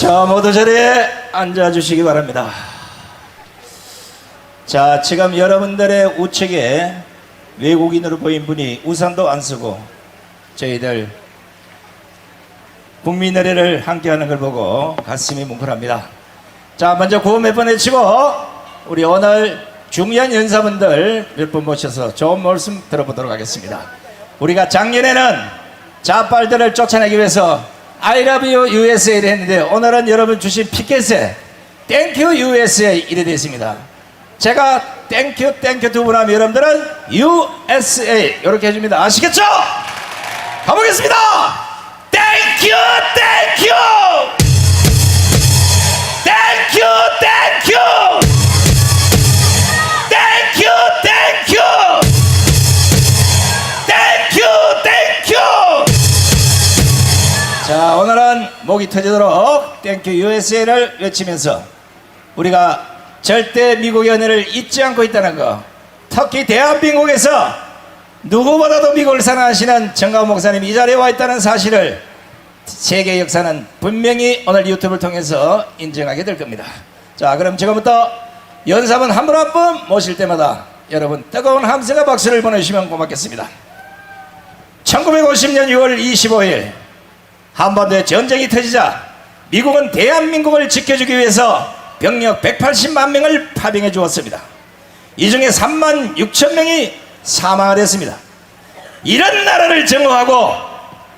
자, 모두 자리에 앉아주시기 바랍니다. 자, 지금 여러분들의 우측에 외국인으로 보인 분이 우산도 안 쓰고 저희들 국민의례를 함께하는 걸 보고 가슴이 뭉클합니다. 자, 먼저 구호 몇 번 외치고 우리 오늘 중요한 연사분들 몇 분 모셔서 좋은 말씀 들어보도록 하겠습니다. 우리가 작년에는 자빨들을 쫓아내기 위해서 I love you USA를 했는데 오늘은 여러분 주신 피켓에 Thank you USA 이래 되어 있습니다. 제가 땡큐 두 분 하면 여러분들은 USA 이렇게 해줍니다. 아시겠죠? 가보겠습니다. 땡큐 땡큐 땡큐 땡큐 땡큐 땡큐 땡큐 땡큐. 자, 오늘은 목이 터지도록 땡큐 USA를 외치면서 우리가 절대 미국 연애를 잊지 않고 있다는 거, 특히 대한민국에서 누구보다도 미국을 사랑하시는 정가훈 목사님이 이 자리에 와 있다는 사실을 세계 역사는 분명히 오늘 유튜브를 통해서 인정하게 될 겁니다. 자, 그럼 지금부터 연사분 한 분 한 분 모실 때마다 여러분 뜨거운 함성과 박수를 보내주시면 고맙겠습니다. 1950년 6월 25일 한반도에 전쟁이 터지자 미국은 대한민국을 지켜주기 위해서 병력 180만 명을 파병해 주었습니다. 이 중에 3만 6천 명이 사망을 했습니다. 이런 나라를 정오하고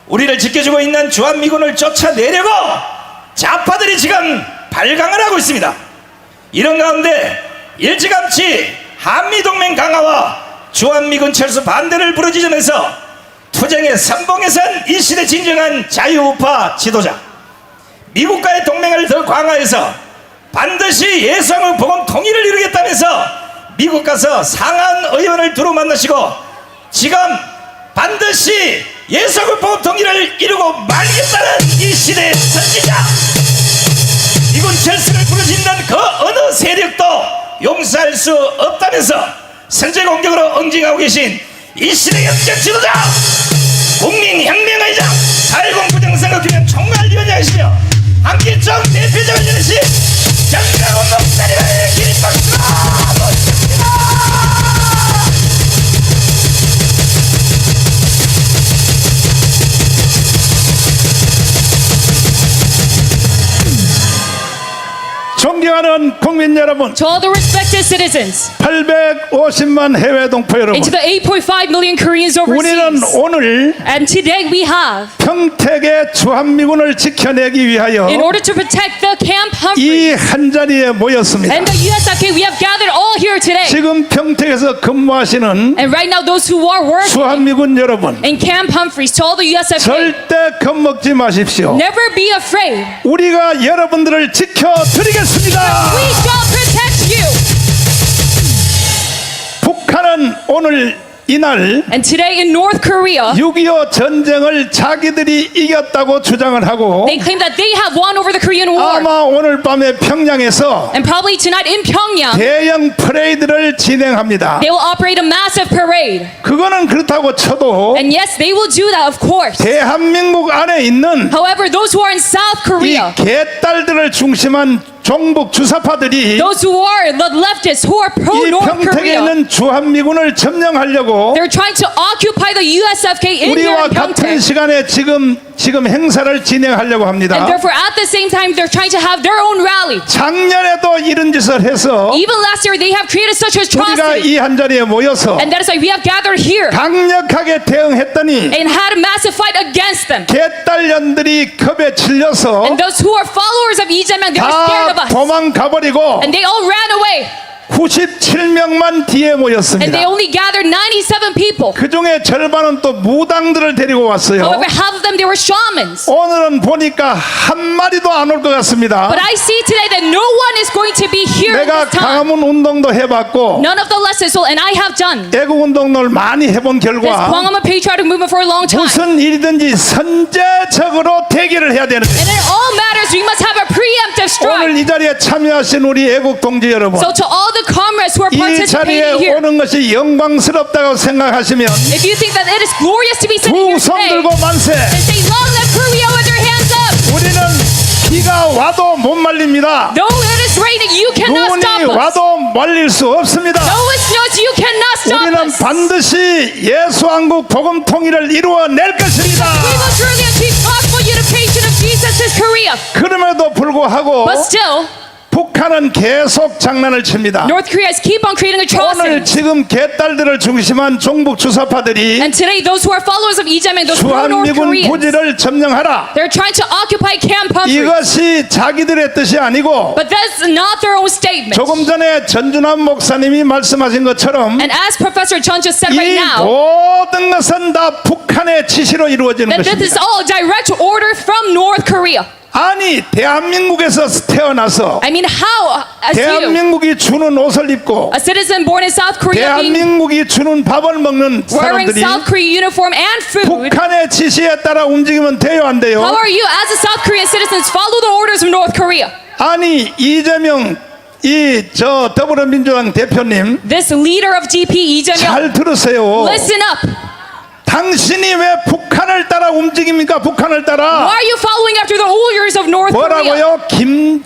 우리를 지켜주고 있는 주한미군을 쫓아내려고 좌파들이 지금 발광을 하고 있습니다. 이런 가운데 일찌감치 한미동맹 강화와 주한미군 철수 반대를 부르짖으면서 투쟁의 선봉에 선 이 시대 진정한 자유우파 지도자, 미국과의 동맹을 더 강화해서 반드시 예성의 복음 통일을 이루겠다면서 미국 가서 상한 의원을 두루 만나시고 지금 반드시 예성의 복음 통일을 이루고 말겠다는 이 시대의 선지자, 미군 철수를 부르짖는 그 어느 세력도 용서할 수 없다면서 선제 공격으로 응징하고 계신 이 시대의 영적 지도자, 국민혁명의장 4.10 부정선거기념 총괄위원장이시며 한기총 대표장을 지내신 정가훈 목사님을 긴 박수로 모십니다. 존경하는 국민 여러분, To all the respected citizens, 850만 해외 동포 여러분, and to the 8.5 million Koreans 우리는 overseas, 오늘 and today we have, 평택의 주한미군을 지켜내기 위하여 in order to protect the Camp 이 Humphreys 한자리에 모였습니다. and the USFK, we have gathered all here today. 지금 평택에서 근무하시는 And right now, those who are working 주한미군 여러분, in Camp Humphreys, to all the USFK, 절대 겁먹지 마십시오. never be afraid. 우리가 여러분들을 지켜드리겠습니다. We shall protect you. 북한은 오늘 이날 And today in North Korea, 6.25 전쟁을 자기들이 이겼다고 주장을 하고 they claim that they have won over the Korean War. 아마 오늘 밤에 평양에서 And probably tonight in Pyongyang, 대형 퍼레이드를 진행합니다. they will operate a massive parade. 그거는 그렇다고 쳐도 And yes, they will do that, of course. 대한민국 안에 있는 However, those who are in South 이 Korea, 개딸들을 중심한 종북 주사파들이 those who are the leftists, who are 이 pro-North 평택에 Korea, 있는 주한미군을 점령하려고 they're trying to occupy the USFK in here 우리와 in 같은 Pyeongtaek. 시간에 지금 행사를 진행하려고 합니다. And therefore, at the same time, they're trying to have their own rally. 작년에도 이런 짓을 해서 Even last year, they have created such 우리가 atrocity. 이 한자리에 모여서 And that is why we have gathered here 강력하게 대응했더니 and had a massive fight against them. 개딸년들이 겁에 질려서 And those who are followers of Lee Jae-myung, they were scared of 다 us. 도망가버리고 And they all ran away. 97명만 뒤에 And 모였습니다. they only gathered 97 people. 그 중에 절반은 또 무당들을 데리고 왔어요. However, half of them, they were shamans. 오늘은 보니까 한 마리도 안 올 것 같습니다. But I see today that no one is going to be here at 내가 this time. 강화문 운동도 해봤고 None of the lessons, and I have done this 애국 운동을 많이 해본 결과 Gwanghwamun patriotic movement for a long time. 무슨 일이든지 선제적으로 대기를 해야 되는 And in all matters, we must have a preemptive 오늘 strike. 이 자리에 참여하신 우리 애국 동지 여러분, So to all the comrades who are 이 자리에 participating here, 오는 것이 영광스럽다고 생각하시면 if you think that it is glorious to be sitting 두 here 손 today, 들고 만세. then say, long live Korea with your hands up. 우리는 기가 비가 와도 못 말립니다. Though it is raining, you cannot 눈이 stop us. 와도 말릴 수 없습니다. Though it snows, you cannot stop 우리는 us. 반드시 예수 한국 복음 통일을 이루어낼 것입니다. We will surely achieve gospel unification of Jesus' Korea. 그럼에도 불구하고 But still, 북한은 계속 장난을 칩니다. North Korea is keep on creating 오늘 atrocities. 지금 개딸들을 중심한 종북 주사파들이 And today, those who are followers of Lee Jae-myung, those pro-North 주한미군 Koreans, 부지를 점령하라. they're trying to occupy Camp Humphrey. 이것이 자기들의 뜻이 아니고 But that's not their own statement. 조금 전에 전준환 목사님이 말씀하신 것처럼 And as Professor Chun just said right 이 now, 모든 것은 다 북한의 지시로 이루어지는 that this is 것입니다. all direct order from North Korea. 아니 대한민국에서 태어나서 I mean, how, as you, 대한민국이 주는 옷을 입고 a citizen born in South Korea, being 대한민국이 주는 밥을 먹는 wearing 사람들이 South Korea uniform and food, 북한의 지시에 따라 움직이면 돼요 안 돼요? how are you, as a South Korean citizens, follow the orders of North Korea? 아니 이재명 저 더불어민주당 대표님 This leader of DP, Lee Jae-myung, 잘 들으세요. listen up. 당신이 왜 북한을 따라 움직입니까? 북한을 따라 Why are you following after the orders of North Korea? 뭐라고요?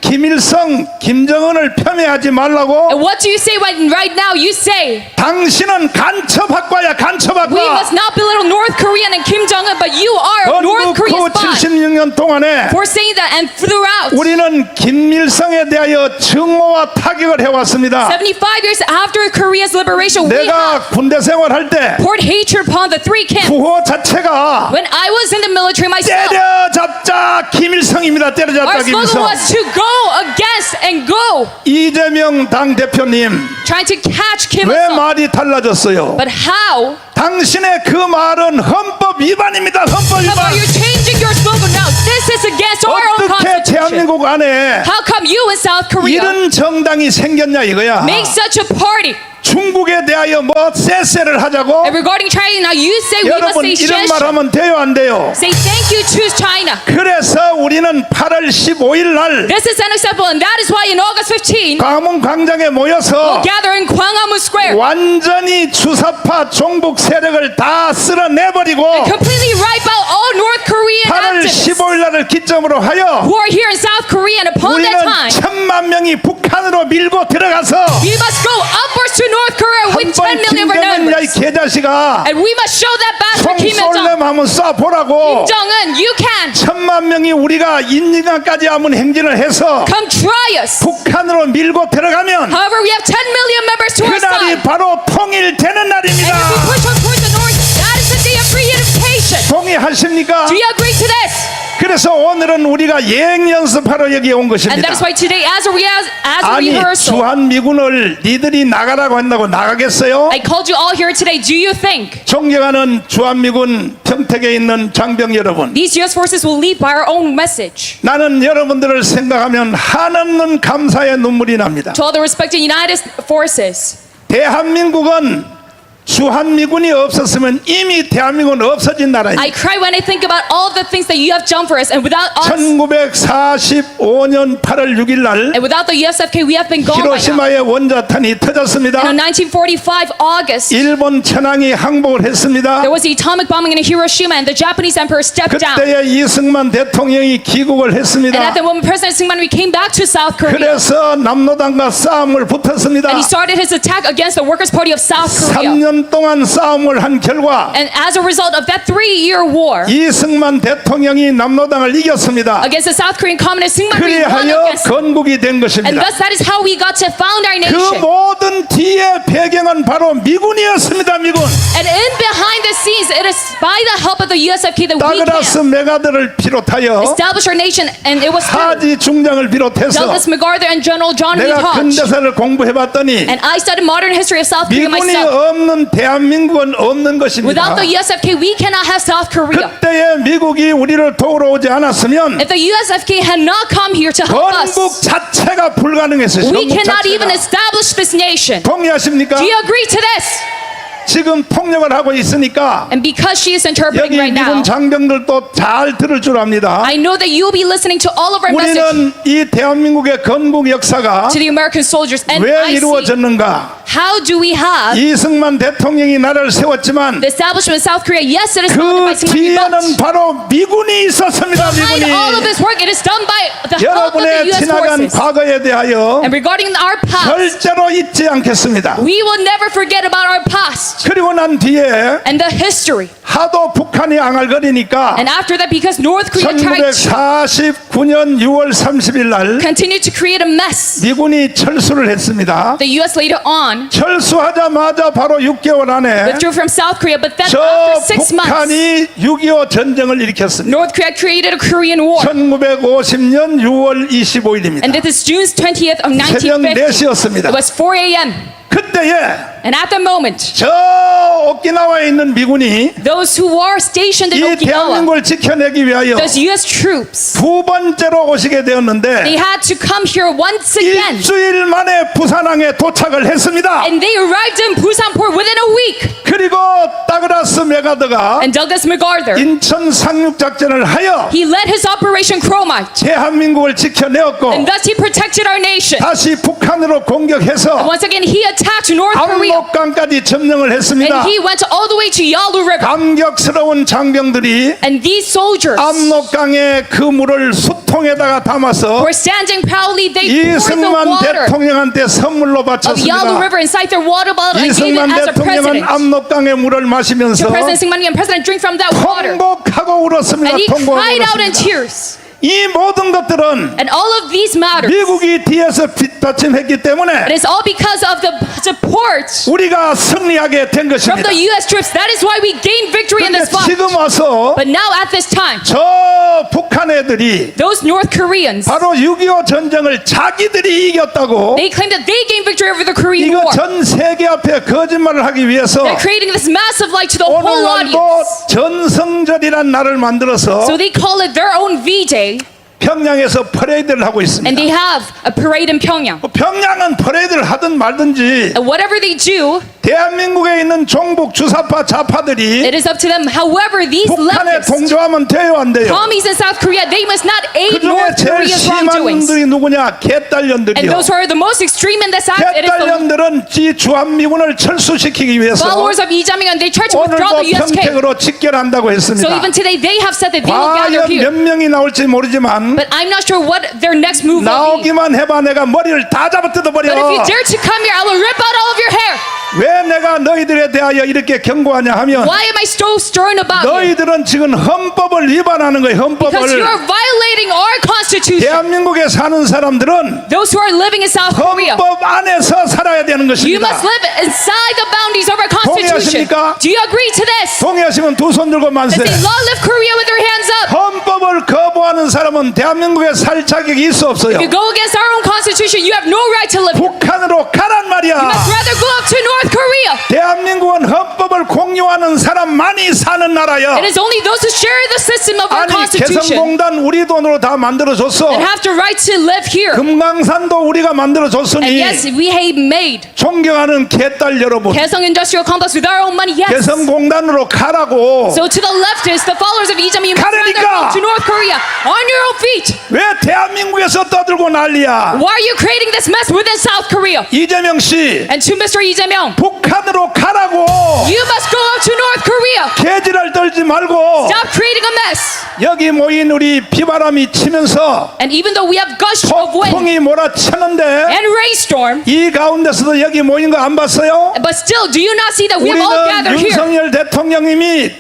김일성, 김정은을 폄훼하지 말라고? And what do you say right now? You say, 당신은 간첩학과야, we 간첩학과. must not belittle North Korean and Kim Jong-un, but you are a North Korean 건국 후 spy. 76년 동안에 For saying that and throughout, 우리는 김일성에 대하여 증오와 타격을 해왔습니다. 75 years after Korea's liberation, we have 내가 군대 생활할 때 poured hatred upon the three camps. 구호 자체가 When I was in the military myself, 때려잡자 김일성입니다. our 때려잡자 slogan 김일성. was to go against and go, 이재명 당대표님 trying to catch Kim 왜 Il-sung. 말이 달라졌어요? But how? 당신의 그 말은 헌법 위반입니다. 헌법 How 위반. are you changing your slogan now? This is against our own 어떻게 constitution. 대한민국 안에 How come you in South Korea 이런 정당이 생겼냐 이거야. make such a party? 중국에 대하여 뭐 쎄쎄를 하자고? And regarding China, now you say we must 여러분 say 이런 말 "谢谢." 하면 돼요 안 돼요? Say thank you to China. 그래서 우리는 8월 15일 날 This is unacceptable, and that is why in August 15, 광화문 광장에 모여서 gather in Gwanghwamun Square, 완전히 주사파 종북 세력을 다 쓸어내버리고 completely wipe out all North Korean 8월 activists 15일 날을 기점으로 하여 who are here in South Korea, and upon 우리는 that time, 1,000만 명이 북한으로 밀고 들어가서 we must go upwards to North Korea with 10 한번 million of our 김정은 야이 numbers, 개자식아 and we must show that bastard 총 Kim Il-sung. 쏠렘 한번 쏴보라고. Kim Jong-un, you can 1,000만 명이 우리가 인리강까지 한번 행진을 해서 come try us. 북한으로 밀고 들어가면 However, we have 10 million members to our 그날이 side, 바로 통일되는 and 날입니다. if we push on towards the north, that is the day of free unification. 동의하십니까? Do you agree to this? 그래서 오늘은 우리가 예행 연습하러 여기 온 And 것입니다. that is why today, as a 아니 rehearsal, 주한미군을 니들이 나가라고 한다고 나가겠어요? I called you all here today. Do you think 존경하는 주한미군 평택에 있는 장병 여러분, these U.S. forces will lead by our own message? 나는 여러분들을 생각하면 한없는 감사의 눈물이 납니다. To all the respected United Forces, 대한민국은 주한미군이 없었으면 이미 대한민국은 없어진 나라입니다. I cry when I think about all the things that you have done for us, and without us, 1945년 8월 6일 날 and without the USFK, we have been gone by now. 히로시마의 원자탄이 터졌습니다. And on 1945 August, 일본 천황이 항복을 했습니다. there was the atomic bombing in Hiroshima, and the Japanese emperor stepped down. 그때에 이승만 대통령이 귀국을 And 했습니다. at the moment, President Syngman came back to South Korea, 그래서 남노당과 싸움을 붙었습니다. and he started his attack against the Workers' Party of South Korea. 3년 동안 싸움을 한 결과 And as a result of that 3-year war 이승만 대통령이 남노당을 이겼습니다. against the South Korean communist, Syngman won 그리하여 against them. 건국이 된 And 것입니다. thus that is how we got to found our 그 nation. 모든 뒤의 배경은 바로 미군이었습니다. 미군. And in behind the scenes, it is by the help of the USFK that we 다그라스 can 메가드를 비롯하여 establish our nation. And it was through 하지 중장을 비롯해서 Douglas MacArthur and General John Lee 내가 Hodge. 근대사를 공부해봤더니 And I studied modern history of South Korea 미군이 myself. 없는 대한민국은 없는 것입니다. Without the USFK, we cannot have South Korea. 그때에 미국이 우리를 도우러 오지 않았으면 If the USFK had not come here to help us, 건국 자체가 불가능했어요. we 건국 cannot even 자체가. establish this nation. 동의하십니까? Do you agree to this? 지금 통역을 하고 있으니까 And because she is interpreting 여기 right now, 미군 장병들도 잘 들을 줄 압니다. I know that you will be listening to all of our message 우리는 이 대한민국의 건국 역사가 to the American soldiers. And 왜 I see 이루어졌는가? How do we have 이승만 대통령이 나라를 세웠지만 the establishment of South Korea? Yes, it is founded by 그 Syngman Ree, 뒤에는 바로 미군이 있었습니다. behind 미군이. all of this work, it is done by the help of the 여러분의 U.S. 지나간 forces. 과거에 대하여 And regarding our past, 절대로 잊지 않겠습니다. we will never forget about our past 그리고 난 뒤에 and the history. 하도 북한이 앙알거리니까 And after that, because North Korea tried to 1949년 6월 30일 날 continue to create a mess, 미군이 철수를 했습니다. the U.S. later on 철수하자마자 바로 6개월 안에 withdrew from South Korea, but then 저 after 6 months, 북한이 6.25 전쟁을 일으켰습니다. North Korea created a Korean War. 1950년 6월 25일입니다. And this is June 20th of 새벽 1950. 4시였습니다. It was 4 a.m. 그때에 And at the moment, 저 오키나와에 있는 미군이 those who are stationed in 이 Okinawa, 대한민국을 지켜내기 위하여 those U.S. troops, 두 번째로 오시게 they 되었는데 had to come here once again. 일주일 만에 부산항에 도착을 했습니다. And they arrived in Busan port within a week. 그리고 다그라스 메가더가 And Douglas MacArthur, 인천 상륙작전을 하여 he led his Operation Chromite. 대한민국을 지켜내었고 And thus he protected our nation. 다시 북한으로 공격해서 Once again, he attacked North Korea. 압록강까지 점령을 And 했습니다. he went all the way to Yalu River. 감격스러운 장병들이 And these soldiers 압록강의 그 물을 수통에다가 담아서 were standing proudly. They poured the 이승만 water 대통령한테 선물로 of Yalu 바쳤습니다. River inside their water bottle and gave it 이승만 as a 대통령은 president. 압록강의 물을 마시면서 To President Syngman Ree, and President drink from that water. 통곡하고 울었습니다. And he 통곡하고 cried out in 울었습니다. tears. 이 모든 것들은 And all of these matters, 미국이 뒤에서 뒷받침했기 때문에 it is all because of the support 우리가 승리하게 된 from 것입니다. the U.S. troops. That is why we gained victory in 그런데 this fight. 지금 와서 But now at this time, 저 북한 애들이 those North Koreans, 바로 6.25 전쟁을 자기들이 이겼다고 they claim that they gained victory over the Korean 이거 War. 전 세계 앞에 거짓말을 하기 위해서 They're creating this massive light to the whole 오늘날도 audience. 전성절이란 날을 만들어서 So they call it their own V-Day, 평양에서 퍼레이드를 하고 and 있습니다. they have a parade in Pyongyang. 평양은 퍼레이드를 하든 말든지 And whatever they do, 대한민국에 있는 종북 주사파 좌파들이 it is up to them. However, these 북한에 leftists, 동조하면 돼요 안 돼요? commies in South Korea, they must not aid 그중에 North 제일 Korea's 심한 wrongdoings. 놈들이 누구냐? And 개딸년들이요. those who are the most extreme in this act, it is the 개딸년들은 지 주한미군을 철수시키기 위해서 followers of Lee Jae-myung, and they try to withdraw 오늘도 the USK. 평택으로 집결한다고 So 했습니다. even today, they have said that they will gather 과연 here. 몇 명이 나올지 모르지만 But I'm not sure what their next move will be. 나오기만 해봐 내가 머리를 다 잡아뜯어 버려. But if you dare to come here, I will rip out all of your hair. 왜 내가 너희들에 대하여 이렇게 경고하냐 하면 Why am I so stern about you? 너희들은 지금 헌법을 위반하는 거예요. Because you 헌법을. are violating our constitution. 대한민국에 사는 사람들은 Those who are living in South Korea, 헌법 안에서 살아야 되는 you 것입니다. must live inside the boundaries of our constitution. 동의하십니까? Do you agree to this? 동의하시면 두 손 들고 만세. That they law live Korea with their hands up. 헌법을 거부하는 사람은 대한민국에 살 자격이 있어 없어요. If you go against our own constitution, you have no right to live here. 북한으로 가란 말이야. You must rather go up to North Korea. 대한민국은 헌법을 공유하는 사람만이 사는 나라야. It is only those who share the system of our 아니 constitution 개성공단 우리 돈으로 다 만들어줬어. that have the right to live here. 금강산도 우리가 And 만들어줬으니 yes, we have made 존경하는 개딸 여러분, Kaesong Industrial Complex with our own money. Yes. 개성공단으로 가라고. So to the leftists, the followers of Lee Jae-myung, you must rather 가라니까. go to North Korea on your own feet. 왜 대한민국에서 떠들고 난리야? Why are you creating this mess within South Korea? 이재명 씨, And to Mr. Lee Jae-myung, 북한으로 가라고. you must go up to North Korea. 개지랄 떨지 말고 Stop creating a mess. 여기 모인 우리 비바람이 치면서 And even though we have gush of wind 폭풍이 몰아치는데 and rainstorm, 이 가운데서도 여기 모인 거 안 봤어요? but still, do you not see that we have all 우리는 gathered here? 윤석열 대통령님이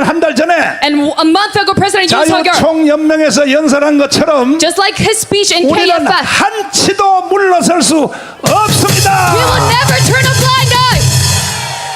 한 달 전에 And a month ago, President Yoon Suk-yeol, 자유총연맹에서 연설한 것처럼 just like his speech in 우리는 KFF, 한치도 물러설 수 없습니다. we will never turn a blind eye.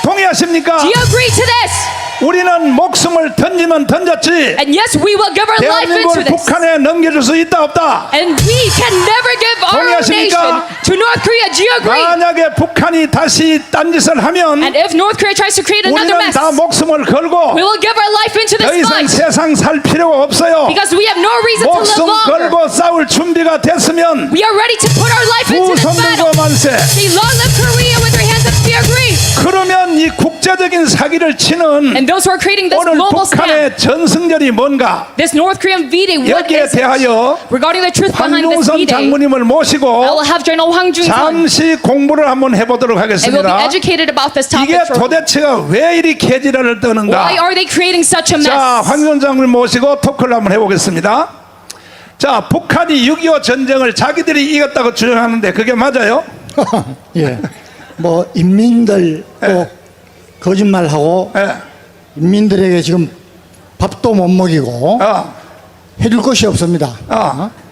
동의하십니까? Do you agree to this? 우리는 목숨을 던지면 던졌지 And yes, we will give our life into 대한민국을 this. 북한에 넘겨줄 수 있다 없다? And we can never give our own nation 동의하십니까? to North Korea. Do you agree? 만약에 북한이 다시 딴짓을 하면 And if North Korea tries to create another 우리는 mess, 다 목숨을 걸고 we will give our life into 더 this 이상 fight. 세상 살 필요가 없어요. Because we have no reason to live 목숨 longer. 걸고 싸울 준비가 됐으면 We are ready to put our life into 두 this 손 battle. 들고 만세. Say, long live Korea with their hands up, we agree. 그러면 이 국제적인 사기를 치는 And those who are creating this 오늘 global scam, 북한의 전승절이 뭔가 this North Korean V-Day, what 여기에 is it? 대하여 Regarding the truth behind this 황중선 V-Day, 장모님을 I 모시고 will have General Hwang Jun-sun, 잠시 공부를 한번 해보도록 and we'll be 하겠습니다. educated about this 이게 topic. 도대체가 왜 이리 개지랄을 떠는가? Why are they creating such a 자, mess? 황 장모님 모시고 토크를 한번 해보겠습니다. 자, 북한이 6.25 전쟁을 자기들이 이겼다고 주장하는데 그게 맞아요? 예. 뭐 인민들 또 거짓말하고 예. 인민들에게 지금 밥도 못 먹이고 해줄 것이 없습니다.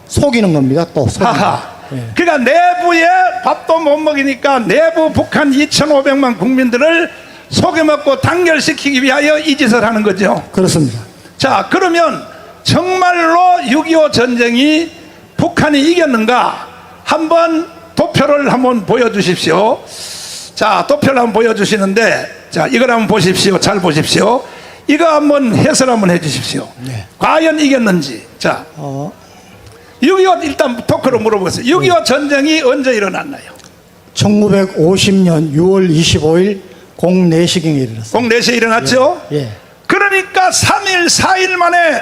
속이는 겁니다. 또 속이는 하하. 거. 예. 그러니까 내부에 밥도 못 먹이니까 내부 북한 2,500만 국민들을 속여먹고 단결시키기 위하여 이 짓을 하는 거죠. 그렇습니다. 자, 그러면 정말로 6.25 전쟁이 북한이 이겼는가? 한번 도표를 한번 보여주십시오. 자, 도표를 한번 보여주시는데, 자, 이걸 한번 보십시오. 잘 보십시오. 이거 한번 해설 한번 해주십시오. 네. 과연 이겼는지. 자, 6.25 일단 토크로 물어보겠습니다. 6.25 전쟁이 언제 일어났나요? 1950년 6월 25일 04시경에 일어났습니다. 꼭 4시에 일어났죠? 예. 그러니까 3일, 4일 만에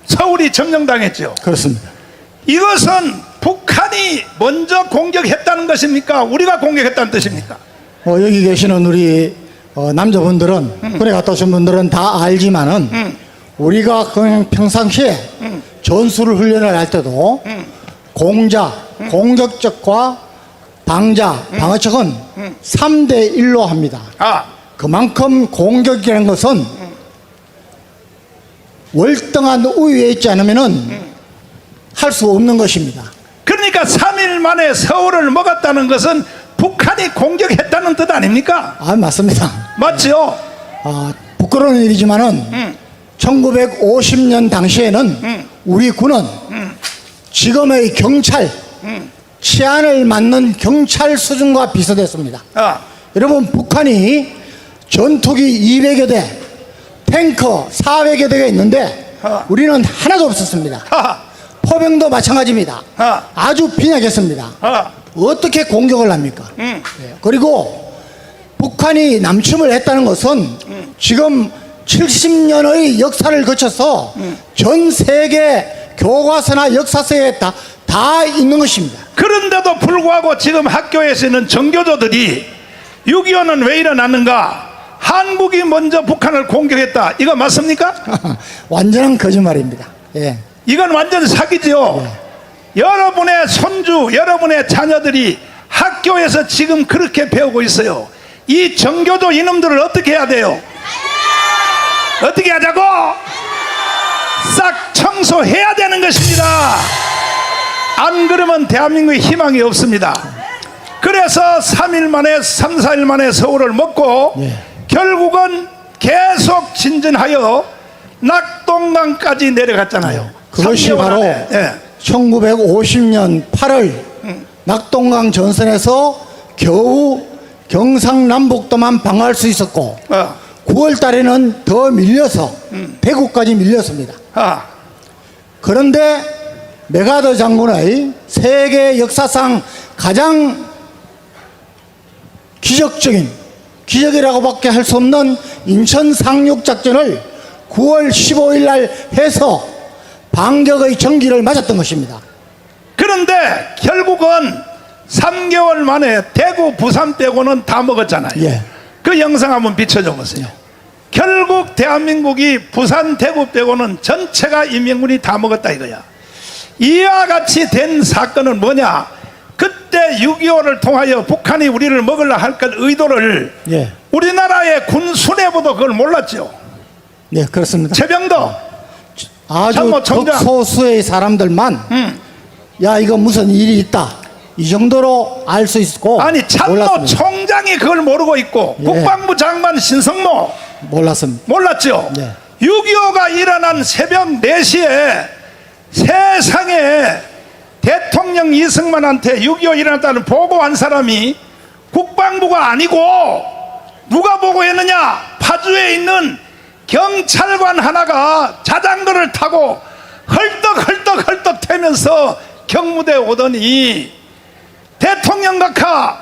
서울이 점령당했죠. 그렇습니다. 이것은 북한이 먼저 공격했다는 것입니까? 우리가 공격했다는 뜻입니까? 여기 계시는 우리 남자분들은 군에 갔다 오신 분들은 다 알지만은 우리가 그냥 평상시에 전술을 훈련을 할 때도 공자, 공격적과 방자, 방어적은 3대 1로 합니다. 그만큼 공격이라는 것은 월등한 우위에 있지 않으면은 할 수 없는 것입니다. 그러니까 3일 만에 서울을 먹었다는 것은 북한이 공격했다는 뜻 아닙니까? 맞습니다. 맞죠? 부끄러운 일이지만은 1950년 당시에는 우리 군은 지금의 경찰, 치안을 맡는 경찰 수준과 비슷했습니다. 여러분, 북한이 전투기 200여 대, 탱커 400여 대가 있는데 우리는 하나도 없었습니다. 포병도 마찬가지입니다. 아주 빈약했습니다. 어떻게 공격을 합니까? 그리고 북한이 남침을 했다는 것은 지금 70년의 역사를 거쳐서 전 세계 교과서나 역사서에 다 있는 것입니다. 그런데도 불구하고 지금 학교에서 있는 정교조들이 6.25는 왜 일어났는가? 한국이 먼저 북한을 공격했다. 이거 맞습니까? 완전한 거짓말입니다. 예. 이건 완전 사기죠. 여러분의 손주, 여러분의 자녀들이 학교에서 지금 그렇게 배우고 있어요. 이 정교조 이놈들을 어떻게 해야 돼요? 어떻게 하자고? 싹 청소해야 되는 것입니다. 안 그러면 대한민국에 희망이 없습니다. 그래서 3일 만에 3, 4일 만에 서울을 먹고 결국은 계속 진전하여 낙동강까지 내려갔잖아요. 그것이 3개월 바로 안에. 1950년 8월 낙동강 전선에서 겨우 경상남북도만 방어할 수 있었고 9월 달에는 더 밀려서 대구까지 밀렸습니다. 그런데 메가더 장군의 세계 역사상 가장 기적이라고밖에 할 수 없는 인천 상륙 작전을 9월 15일 날 해서 반격의 전기를 맞았던 것입니다. 그런데 결국은 3개월 만에 대구, 부산 빼고는 다 먹었잖아요. 예. 그 영상 한번 비춰줘 보세요. 결국 대한민국이 부산, 대구 빼고는 전체가 인민군이 다 먹었다 이거야. 이와 같이 된 사건은 뭐냐? 그때 6.25를 통하여 북한이 우리를 먹으려 할 것 의도를 우리나라의 군 수뇌부도 그걸 몰랐죠. 네, 그렇습니다. 최병도 아주 참모 총장. 극소수의 사람들만 야, 이거 무슨 일이 있다 이 정도로 알 수 있고, 아니 참모 몰랐습니다. 총장이 그걸 모르고 있고 국방부 장관 신성모 몰랐습니다. 몰랐죠. 6.25가 일어난 새벽 4시에 세상에 대통령 이승만한테 6.25 일어났다는 보고한 사람이 국방부가 아니고 누가 보고했느냐? 파주에 있는 경찰관 하나가 자전거를 타고 헐떡 다니면서 경무대 오더니 대통령 각하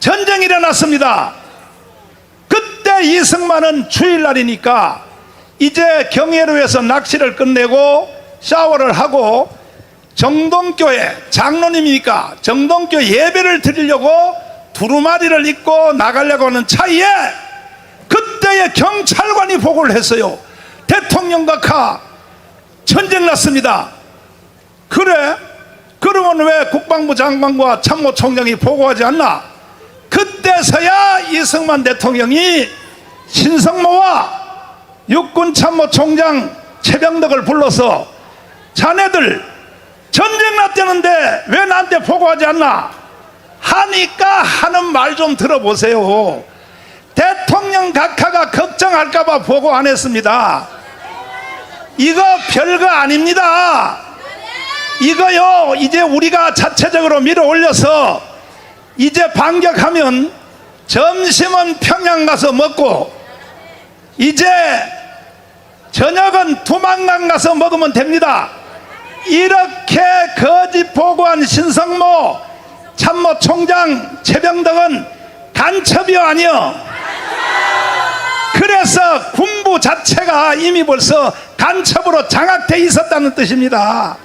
전쟁이 일어났습니다. 그때 이승만은 주일날이니까 이제 경회로에서 낚시를 끝내고 샤워를 하고 정동교회 장로님이니까 정동교 예배를 드리려고 두루마리를 입고 나가려고 하는 차이에 그때의 경찰관이 보고를 했어요. 대통령 각하 전쟁 났습니다. 그래? 그러면 왜 국방부 장관과 참모총장이 보고하지 않나? 그때서야 이승만 대통령이 신성모와 육군 참모총장 최병덕을 불러서 자네들 전쟁 났다는데 왜 나한테 보고하지 않나? 하니까 하는 말 좀 들어보세요. 대통령 각하가 걱정할까봐 보고 안 했습니다. 이거 별거 아닙니다. 이거요 이제 우리가 자체적으로 밀어 올려서 이제 반격하면 점심은 평양 가서 먹고 이제 저녁은 두만강 가서 먹으면 됩니다. 이렇게 거짓 보고한 신성모 참모총장 최병덕은 간첩이요 아니요? 그래서 군부 자체가 이미 벌써 간첩으로 장악돼 있었다는 뜻입니다.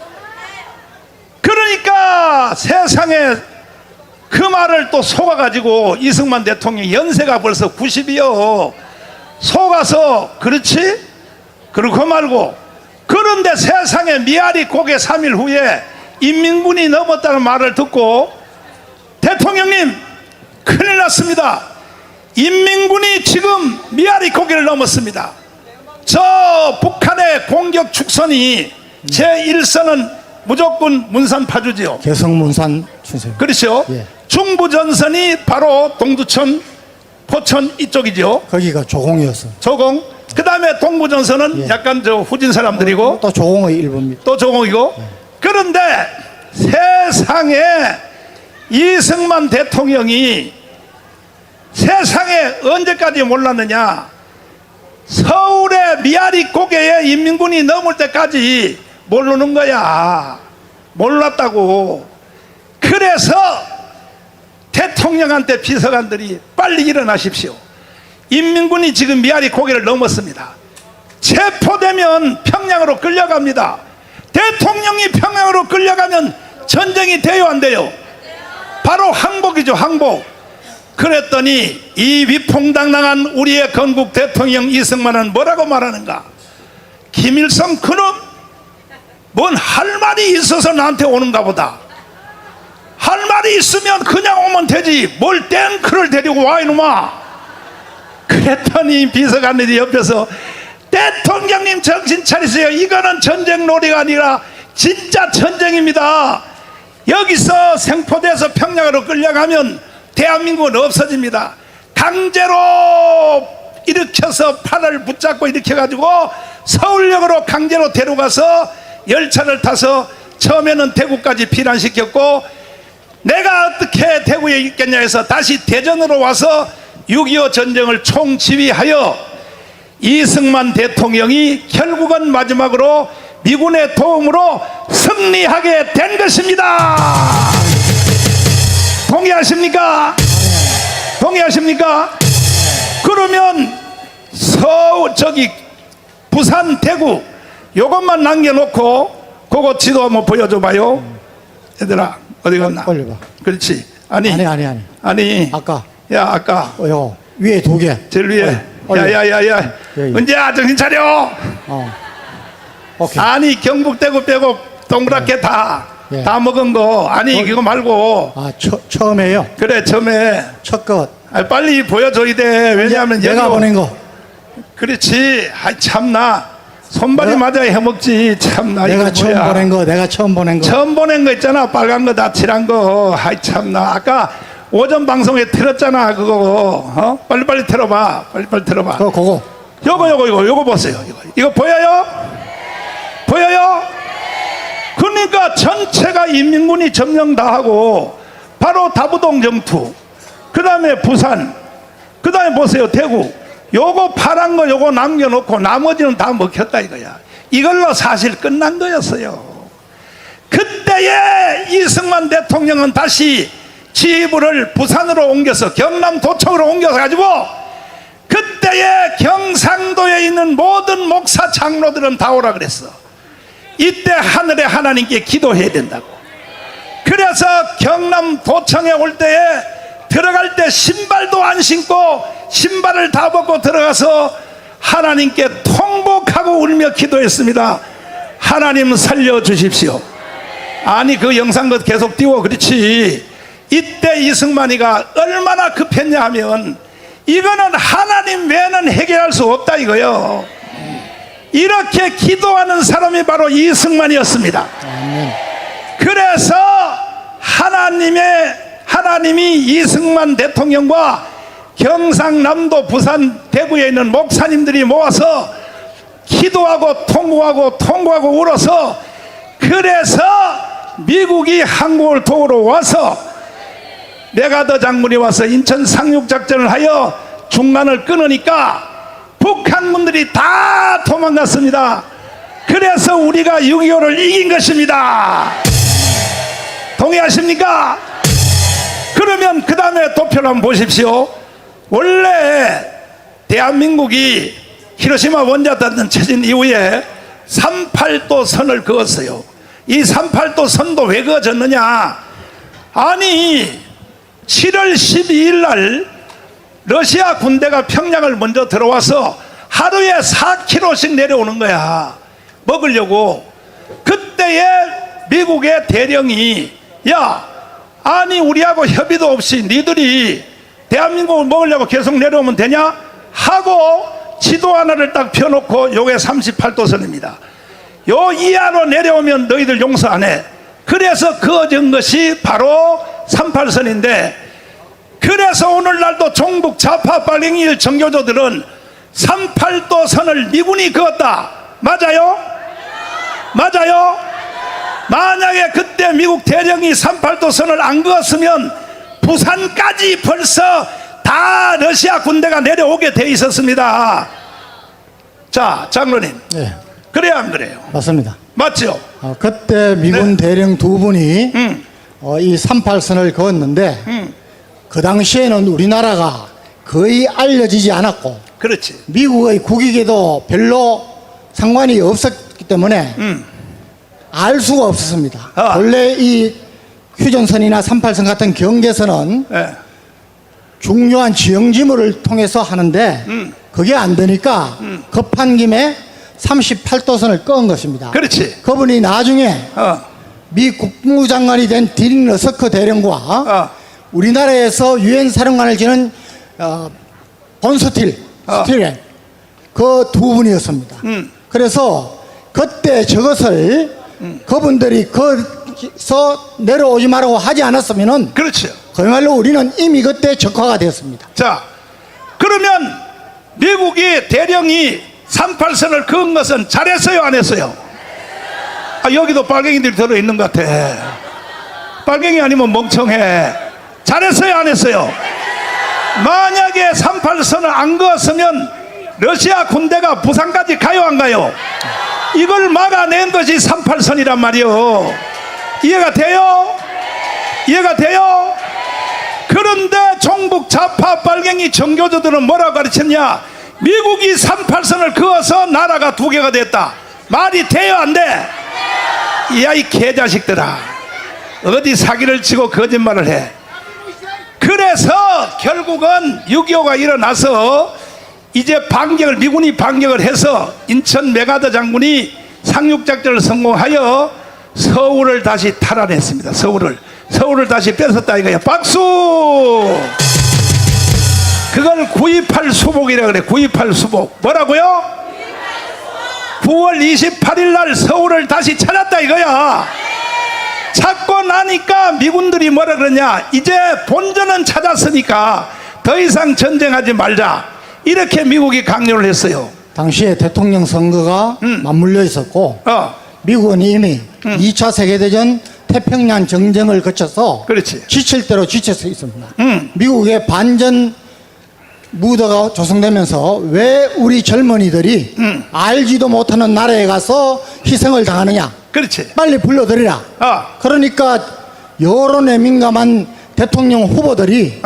그러니까 세상에 그 말을 또 속아가지고 이승만 대통령 연세가 벌써 90이요 속아서 그렇지? 그렇고 말고 그런데 세상에 미아리 고개 3일 후에 인민군이 넘었다는 말을 듣고 대통령님 큰일 났습니다. 인민군이 지금 미아리 고개를 넘었습니다. 저 북한의 공격 축선이 제1선은 무조건 문산 파주지요. 개성 문산 주세요. 그렇죠. 예. 중부전선이 바로 동두천 포천 이쪽이죠. 거기가 조공이었어. 조공. 그 다음에 동부전선은 예. 약간 저 후진 사람들이고 또 조공의 일부입니다. 또 조공이고. 그런데 세상에 이승만 대통령이 세상에 언제까지 몰랐느냐? 서울의 미아리 고개에 인민군이 넘을 때까지 모르는 거야. 몰랐다고. 그래서 대통령한테 비서관들이 빨리 일어나십시오. 인민군이 지금 미아리 고개를 넘었습니다. 체포되면 평양으로 끌려갑니다. 대통령이 평양으로 끌려가면 전쟁이 돼요 안 돼요? 바로 항복이죠. 항복. 그랬더니 이 위풍당당한 우리의 건국 대통령 이승만은 뭐라고 말하는가? 김일성 그놈 뭔 할 말이 있어서 나한테 오는가 보다. 할 말이 있으면 그냥 오면 되지 뭘 탱크를 데리고 와 이놈아. 그랬더니 비서관들이 옆에서 대통령님 정신 차리세요. 이거는 전쟁 놀이가 아니라 진짜 전쟁입니다. 여기서 생포돼서 평양으로 끌려가면 대한민국은 없어집니다. 강제로 일으켜서 팔을 붙잡고 일으켜가지고 서울역으로 강제로 데려가서 열차를 타서 처음에는 대구까지 피난시켰고 내가 어떻게 대구에 있겠냐 해서 다시 대전으로 와서 6.25 전쟁을 총지휘하여 이승만 대통령이 결국은 마지막으로 미군의 도움으로 승리하게 된 것입니다. 동의하십니까? 동의하십니까? 그러면 부산 대구 요것만 남겨놓고 그거 지도 한번 보여줘봐요. 얘들아 어디 갔나? 올려봐. 그렇지. 아니 아까 야 아까 요 위에 두 개. 제일 위에 올려. 야야야야 예. 은재야 정신 차려. 오케이. 아니 경북대구 빼고 동그랗게 다 예. 먹은 거 아니 그거 말고 처음에요. 그래 처음에 첫 것. 빨리 보여줘야 돼. 왜냐하면 내가 여기 보낸 거. 그렇지. 아이 참나 손발이 맞아야 해먹지. 참나 내가 이거 처음 뭐야. 보낸 거. 내가 처음 보낸 거. 처음 보낸 거 있잖아. 빨간 거 다 칠한 거. 아이 참나 아까 오전 방송에 틀었잖아 그거. 빨리빨리 틀어봐. 빨리빨리 틀어봐. 그거. 요거 보세요. 이거 보여요? 보여요? 그러니까 전체가 인민군이 점령 다 하고 바로 다부동 정투 그 다음에 부산 그 다음에 보세요 대구 요거 파란 거 요거 남겨놓고 나머지는 다 먹혔다 이거야. 이걸로 사실 끝난 거였어요. 그때 그때에 이승만 대통령은 다시 지휘부를 부산으로 옮겨서 경남도청으로 옮겨서 가지고 그때에 경상도에 있는 모든 목사 장로들은 다 오라 그랬어. 이때 하늘의 하나님께 기도해야 된다고. 그래서 경남도청에 올 때에 들어갈 때 신발도 안 신고 신발을 다 벗고 들어가서 하나님께 통곡하고 울며 기도했습니다. 하나님 살려주십시오. 아니 그 영상도 계속 띄워. 그렇지. 이때 이승만이가 얼마나 급했냐 하면 이거는 하나님 외에는 해결할 수 없다 이거요. 이렇게 기도하는 사람이 바로 이승만이었습니다. 그래서 하나님이 이승만 대통령과 경상남도 부산 대구에 있는 목사님들이 모아서 기도하고 통곡하고 울어서 그래서 미국이 한국을 도우러 와서 메가더 장군이 와서 인천 상륙작전을 하여 중간을 끊으니까 북한군들이 다 도망갔습니다. 그래서 우리가 6.25를 이긴 것입니다. 동의하십니까? 그러면 그 다음에 도표를 한번 보십시오. 원래 대한민국이 히로시마 원자탄 쳐진 이후에 38도 선을 그었어요. 이 38도 선도 왜 그어졌느냐? 아니 7월 12일 날 러시아 군대가 평양을 먼저 들어와서 하루에 4km씩 내려오는 거야. 먹으려고. 그때에 미국의 대령이 야 아니 우리하고 협의도 없이 니들이 대한민국을 먹으려고 계속 내려오면 되냐? 하고 지도 하나를 딱 펴놓고 요게 38도선입니다. 요 이하로 내려오면 너희들 용서 안 해. 그래서 그어진 것이 바로 38선인데 그래서 오늘날도 종북 좌파 빨갱이 정교조들은 38도 선을 미군이 그었다. 맞아요? 맞아요? 만약에 그때 미국 대령이 38도 선을 안 그었으면 부산까지 벌써 다 러시아 군대가 내려오게 돼 있었습니다. 자, 장로님. 네, 그래야 안 그래요? 맞습니다. 맞죠? 그때 미군 대령 두 분이 이 38선을 그었는데 그 당시에는 우리나라가 거의 알려지지 않았고 그렇지. 미국의 국익에도 별로 상관이 없었기 때문에 알 수가 없었습니다. 원래 이 휴전선이나 38선 같은 경계선은 네. 중요한 지형지물을 통해서 하는데 그게 안 되니까 급한 김에 38도선을 끄은 것입니다. 그렇지. 그분이 나중에 미 국무장관이 된 딘 러서커 대령과 우리나라에서 유엔 사령관을 지낸 본 스틸렌 그 두 분이었습니다. 그래서 그때 저것을 그분들이 거기서 내려오지 말라고 하지 않았으면은 그렇죠. 그야말로 우리는 이미 그때 적화가 되었습니다. 자, 그러면 미국이 대령이 38선을 그은 것은 잘했어요, 안 했어요? 아, 여기도 빨갱이들이 들어있는 것 같아. 빨갱이 아니면 멍청해. 잘했어요, 안 했어요? 만약에 38선을 안 그었으면 러시아 군대가 부산까지 가요, 안 가요? 이걸 막아낸 것이 38선이란 말이요. 이해가 돼요? 이해가 돼요? 그런데 종북 좌파 빨갱이 정교조들은 뭐라고 가르쳤냐? 미국이 38선을 그어서 나라가 두 개가 됐다. 말이 돼요, 안 돼? 야, 이 개자식들아, 어디 사기를 치고 거짓말을 해. 그래서 결국은 6.25가 일어나서 이제 미군이 반격을 해서 인천 메가더 장군이 상륙작전을 성공하여 서울을 다시 탈환했습니다. 서울을 다시 뺏었다 이거야. 박수! 그걸 9.28 수복이라 그래. 9.28 수복. 뭐라고요? 9월 28일 날 서울을 다시 찾았다 이거야. 찾고 나니까 미군들이 뭐라 그러냐? 이제 본전은 찾았으니까 더 이상 전쟁하지 말자. 이렇게 미국이 강요를 했어요. 당시에 대통령 선거가 맞물려 있었고 미국은 이미 2차 세계대전 태평양 정쟁을 거쳐서 그렇지. 지칠 대로 지쳐서 있습니다. 미국의 반전 무더가 조성되면서 왜 우리 젊은이들이 알지도 못하는 나라에 가서 희생을 당하느냐? 그렇지. 빨리 불러들이라. 그러니까 여론에 민감한 대통령 후보들이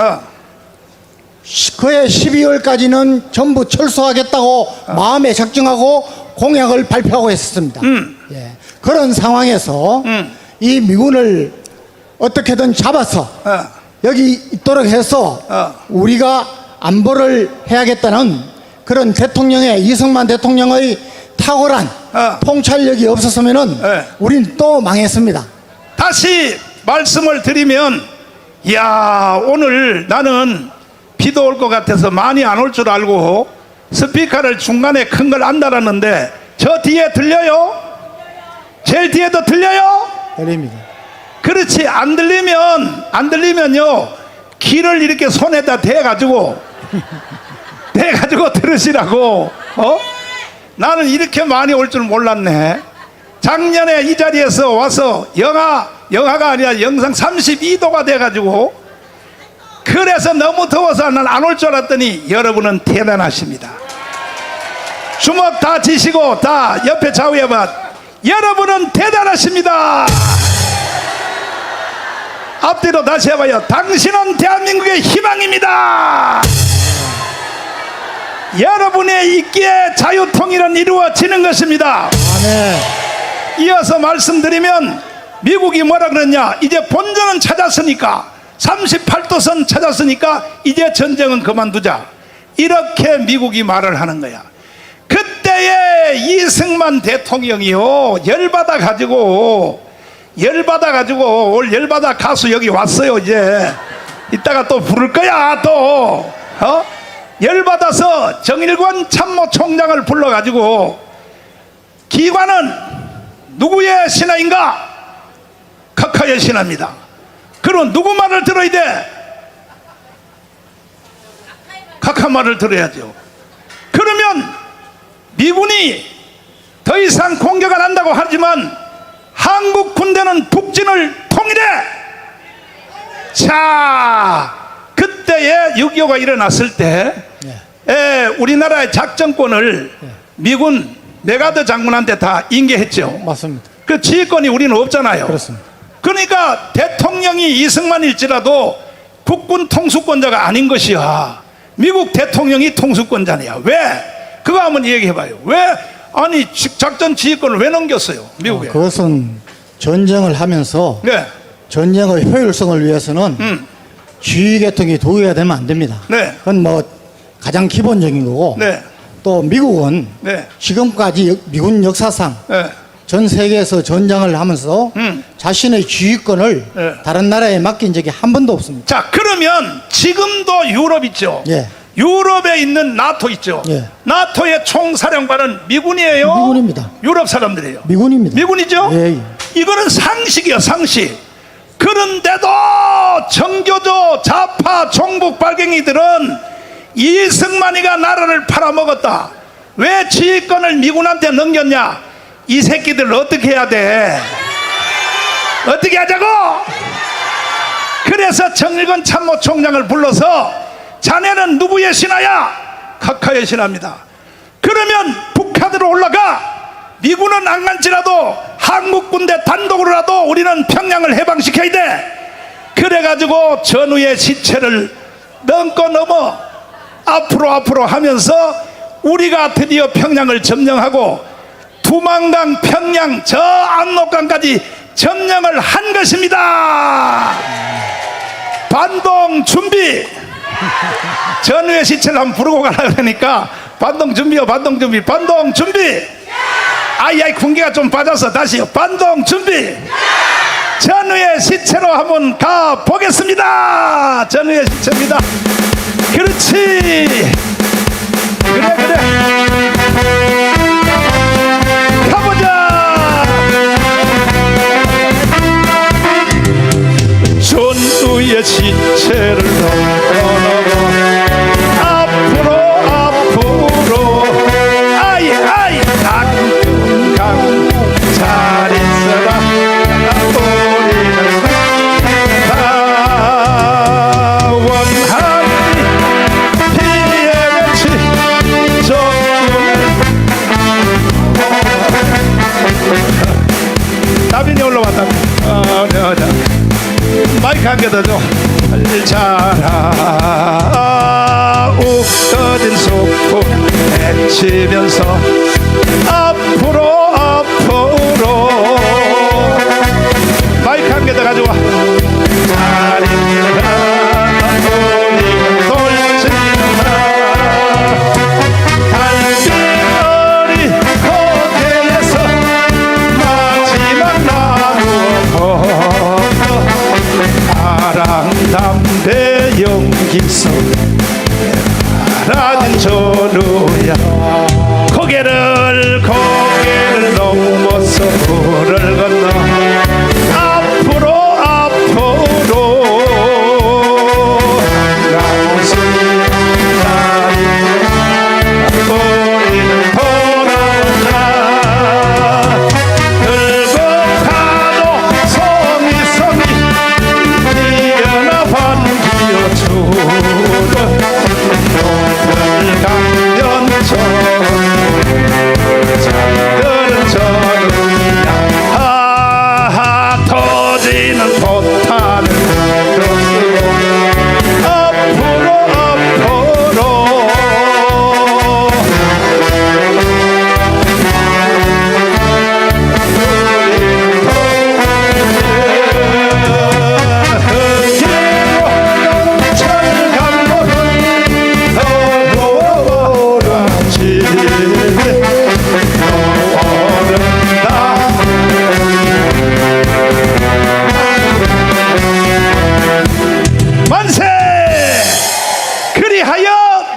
그해 12월까지는 전부 철수하겠다고 마음에 작정하고 공약을 발표하고 했었습니다. 예. 그런 상황에서 이 미군을 어떻게든 잡아서 여기 있도록 해서 우리가 안보를 해야겠다는 그런 대통령의 이승만 대통령의 탁월한 통찰력이 없었으면은 우린 또 망했습니다. 다시 말씀을 드리면, 야, 오늘 나는 비도 올 것 같아서 많이 안 올 줄 알고 스피커를 중간에 큰 걸 안 달았는데 저 뒤에 들려요? 제일 뒤에도 들려요? 들립니다. 그렇지. 안 들리면요 귀를 이렇게 손에다 대가지고 들으시라고. 나는 이렇게 많이 올 줄 몰랐네. 작년에 이 자리에서 와서 영하가 아니라 영상 32도가 돼가지고, 그래서 너무 더워서 난 안 올 줄 알았더니 여러분은 대단하십니다. 주먹 다 지시고 다 옆에 좌우에 봐. 여러분은 대단하십니다. 앞뒤로 다시 해봐요. 당신은 대한민국의 희망입니다. 여러분의 있기에 자유통일은 이루어지는 것입니다. 아멘. 이어서 말씀드리면, 미국이 뭐라 그랬냐? 이제 본전은 찾았으니까, 38도선 찾았으니까 이제 전쟁은 그만두자, 이렇게 미국이 말을 하는 거야. 그때에 이승만 대통령이요 열받아 가지고 올 열받아 가수 여기 왔어요. 이제 이따가 또 부를 거야. 또 열받아서 정일권 참모총장을 불러가지고, 기관은 누구의 신하인가? 각하의 신하입니다. 그럼 누구 말을 들어야 돼? 각하 말을 들어야죠. 그러면 미군이 더 이상 공격 안 한다고 하지만 한국 군대는 북진을 통일해. 자, 그때에 6.25가 일어났을 때 우리나라의 작전권을 미군 메가더 장군한테 다 인계했죠. 맞습니다. 그 지휘권이 우리는 없잖아요. 그렇습니다. 그러니까 대통령이 이승만일지라도 국군 통수권자가 아닌 것이야. 미국 대통령이 통수권자냐? 왜? 그거 한번 얘기해봐요. 왜? 아니, 작전 지휘권을 왜 넘겼어요, 미국에? 그것은 전쟁을 하면서 네. 전쟁의 효율성을 위해서는 지휘 계통이 도의가 되면 안 됩니다. 네. 그건 뭐 가장 기본적인 거고. 네. 또 미국은 네. 지금까지 미군 역사상 네. 전 세계에서 전쟁을 하면서 자신의 지휘권을 네. 다른 나라에 맡긴 적이 한 번도 없습니다. 자, 그러면 지금도 유럽 있죠. 예. 유럽에 있는 나토 있죠. 예. 나토의 총사령관은 미군이에요? 미군입니다. 유럽 사람들이에요? 미군입니다. 미군이죠? 예, 예. 이거는 상식이야, 상식. 그런데도 정교조 좌파 종북 발갱이들은 이승만이가 나라를 팔아먹었다, 왜 지휘권을 미군한테 넘겼냐? 이 새끼들 어떻게 해야 돼? 어떻게 하자고? 그래서 정일권 참모총장을 불러서, 자네는 누구의 신하야? 각하의 신하입니다. 그러면 북한으로 올라가. 미군은 안 간지라도 한국 군대 단독으로라도 우리는 평양을 해방시켜야 돼. 그래가지고 전우의 시체를 넘고 넘어 앞으로 하면서 우리가 드디어 평양을 점령하고 두만강, 평양, 저 압록강까지 점령을 한 것입니다. 반동 준비. 전우의 시체를 한번 부르고 가라 그러니까 반동 준비요, 반동 준비, 반동 준비. 아이 군기가 좀 빠져서 다시요. 반동 준비. 전우의 시체로 한번 가 보겠습니다. 전우의 시체입니다. 그렇지. 그래. 가보자. 전우의 시체를 넘어 앞으로 아이 강 잘 있어라. 우리는 다 원하니 다빈이 올라왔다. 자. 마이크 한 개 더 줘. 자라 웃어진 소풍 외치면서 앞으로 마이크 한 개 더 가져와. 다리가 돌진다 달빛머리 고개에서 마지막 나누어 사랑 담배 연기 속 사라진 전우야 고개를 넘어서 불을 건너 앞으로 나무새 다리 우리는 돌아온다 붉은 파도 성이 뛰어나 반기어 주는 동물 강변처럼 작은 전우야 하하 터지는 포탄을 들었으고 앞으로 만세! 그리하여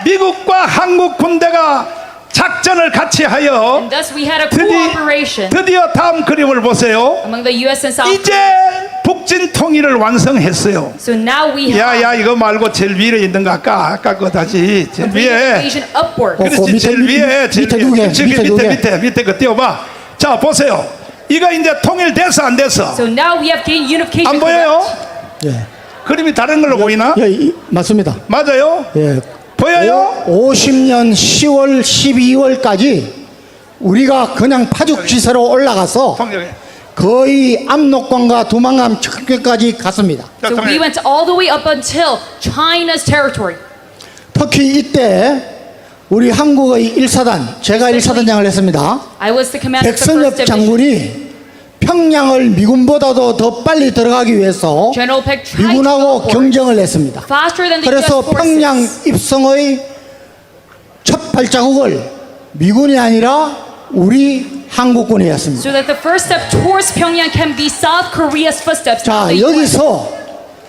미국과 한국 군대가 작전을 같이 하여 And thus we had a cooperation 드디어 다음 그림을 보세요. among the U.S. and South 이제 Korea. 북진 통일을 완성했어요. So now we have 야야 이거 말고 제일 위에 있는 거 아까 거 다시 제일 complete 위에 invasion upward. 그렇지 밑에, 제일 위에 제일 밑에 두 개, 그렇지, 밑에 두 개. 밑에 거 띄워봐. 자 보세요. 이거 이제 통일됐어 안 됐어? So now we have gained unification. 안 보여요? 예, 그림이 다른 걸로 보이나? 맞습니다. 맞아요? 예, 보여요? 50년 10월 12월까지 우리가 그냥 파죽지세로 올라가서 통일해. 거의 압록강과 두만강 척결까지 갔습니다. 자, So we 통일. went all the way up until China's territory. 특히 이때 우리 한국의 1사단, 제가 1사단장을 했습니다. I was the commander of the 백선엽 first division. 장군이 평양을 미군보다도 더 빨리 들어가기 위해서 General Peck tried to go 미군하고 forward 경쟁을 했습니다. faster than the U.S. 그래서 평양 forces. 입성의 첫 발자국을 미군이 아니라 우리 한국군이었습니다. So that the first step towards Pyongyang can be South Korea's footsteps. 자, not the US.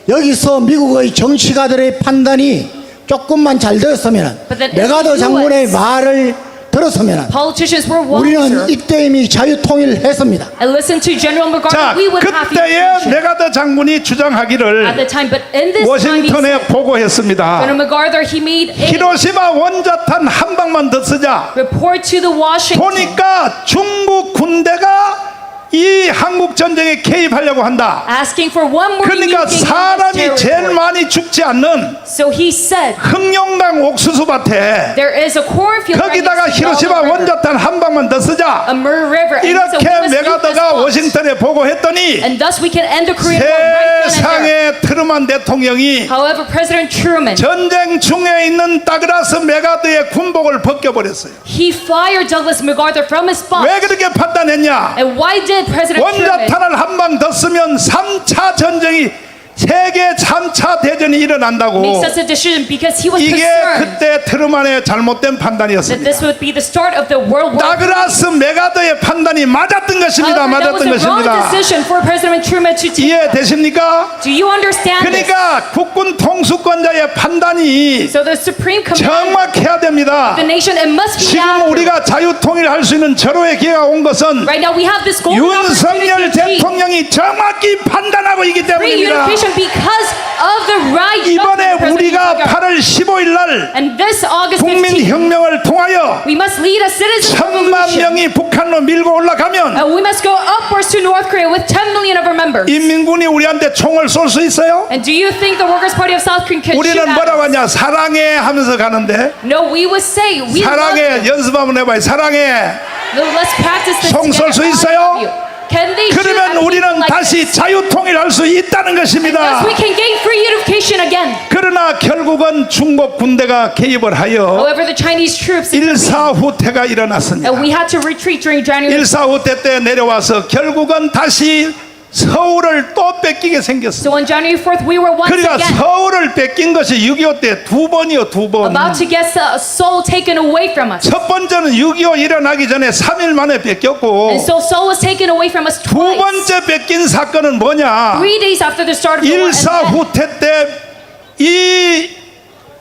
여기서 미국의 정치가들의 판단이 조금만 잘 되었으면, But then 메가더 if the 장군의 US 말을 들었으면 Politicians were 우리는 wiser 이때 이미 자유통일했습니다. and listened to General 자 MacArthur. We would have 그때에 unification 메가더 장군이 at 주장하기를 the time. But in this time, he 워싱턴에 said, 보고했습니다. General MacArthur, he made a 히로시마 원자탄 한 방만 더 쓰자. report to the Washington. 보니까 중국 군대가 이 한국 전쟁에 개입하려고 한다. asking for one more 그러니까 unification in 사람이 this 제일 territory. 많이 죽지 않는 So he said, 흑룡강 옥수수밭에 there is a cornfield right 거기다가 next to 히로시마 Yellow River, 원자탄 한 방만 더 a 쓰자. Murray River. And so 이렇게 we must leave this 메가더가 plot. 워싱턴에 보고했더니 And thus we can end the Korean War right then and there. 세상의 트루만 대통령이 However, President Truman, 전쟁 중에 있는 다그라스 메가더의 군복을 벗겨버렸어요. he fired Douglas MacArthur from his spot. 왜 그렇게 판단했냐? And why did President Truman 원자탄을 한 방 더 쓰면 3차 전쟁이 세계 3차 대전이 일어난다고. make such a decision? Because he was 이게 concerned 그때 트루만의 잘못된 that 판단이었습니다. this would be the start of the World War. 다그라스 메가더의 판단이 맞았던 것입니다. However, that was 맞았던 the wrong 것입니다. decision for President Truman to take. 이해되십니까? Do you understand this? 그러니까 국군 통수권자의 판단이 So the Supreme Commander 정확해야 됩니다. of the nation, it must be 지금 accurate. 우리가 자유통일할 수 있는 절호의 기회가 온 것은 Right now we have this golden 윤석열 opportunity to achieve 대통령이 정확히 판단하고 있기 때문입니다. reunification because of the right 이번에 judgment of President 우리가 Truman. 8월 15일 날 And this August 15th, 국민혁명을 통하여 we must lead a citizens 1,000만 revolution. 명이 북한으로 밀고 올라가면 And we must go upwards to North Korea with 10 million of our members. 인민군이 우리한테 총을 쏠 수 있어요? And do you think the Workers' Party of South Korea can shoot 우리는 at 뭐라고 us? 하냐? 사랑해 하면서 가는데 No, we would say we love 사랑해 you. 연습 한번 해봐요. 사랑해. No, let's practice this 총 쏠 together. 수 I 있어요? love you. Can they shoot 그러면 at 다시 자유통일할 수 있다는 것입니다. Thus we can gain free unification again. 그러나 결국은 중국 군대가 개입을 하여 However, the Chinese troops 일사후퇴가 일어났습니다. and we had to retreat during January. 일사후퇴 때 내려와서 결국은 다시 서울을 또 뺏기게 생겼어요. So on January 4th, we were once 그러니까 again 서울을 뺏긴 것이 6.25 때 두 번이요, 두 번. about to get Seoul taken away from us. 첫 번째는 6.25 일어나기 전에 3일 만에 뺏겼고 And so Seoul was taken away from us 두 twice. 번째 뺏긴 사건은 뭐냐? 3 days after the start of the war. And then 일사후퇴 때 이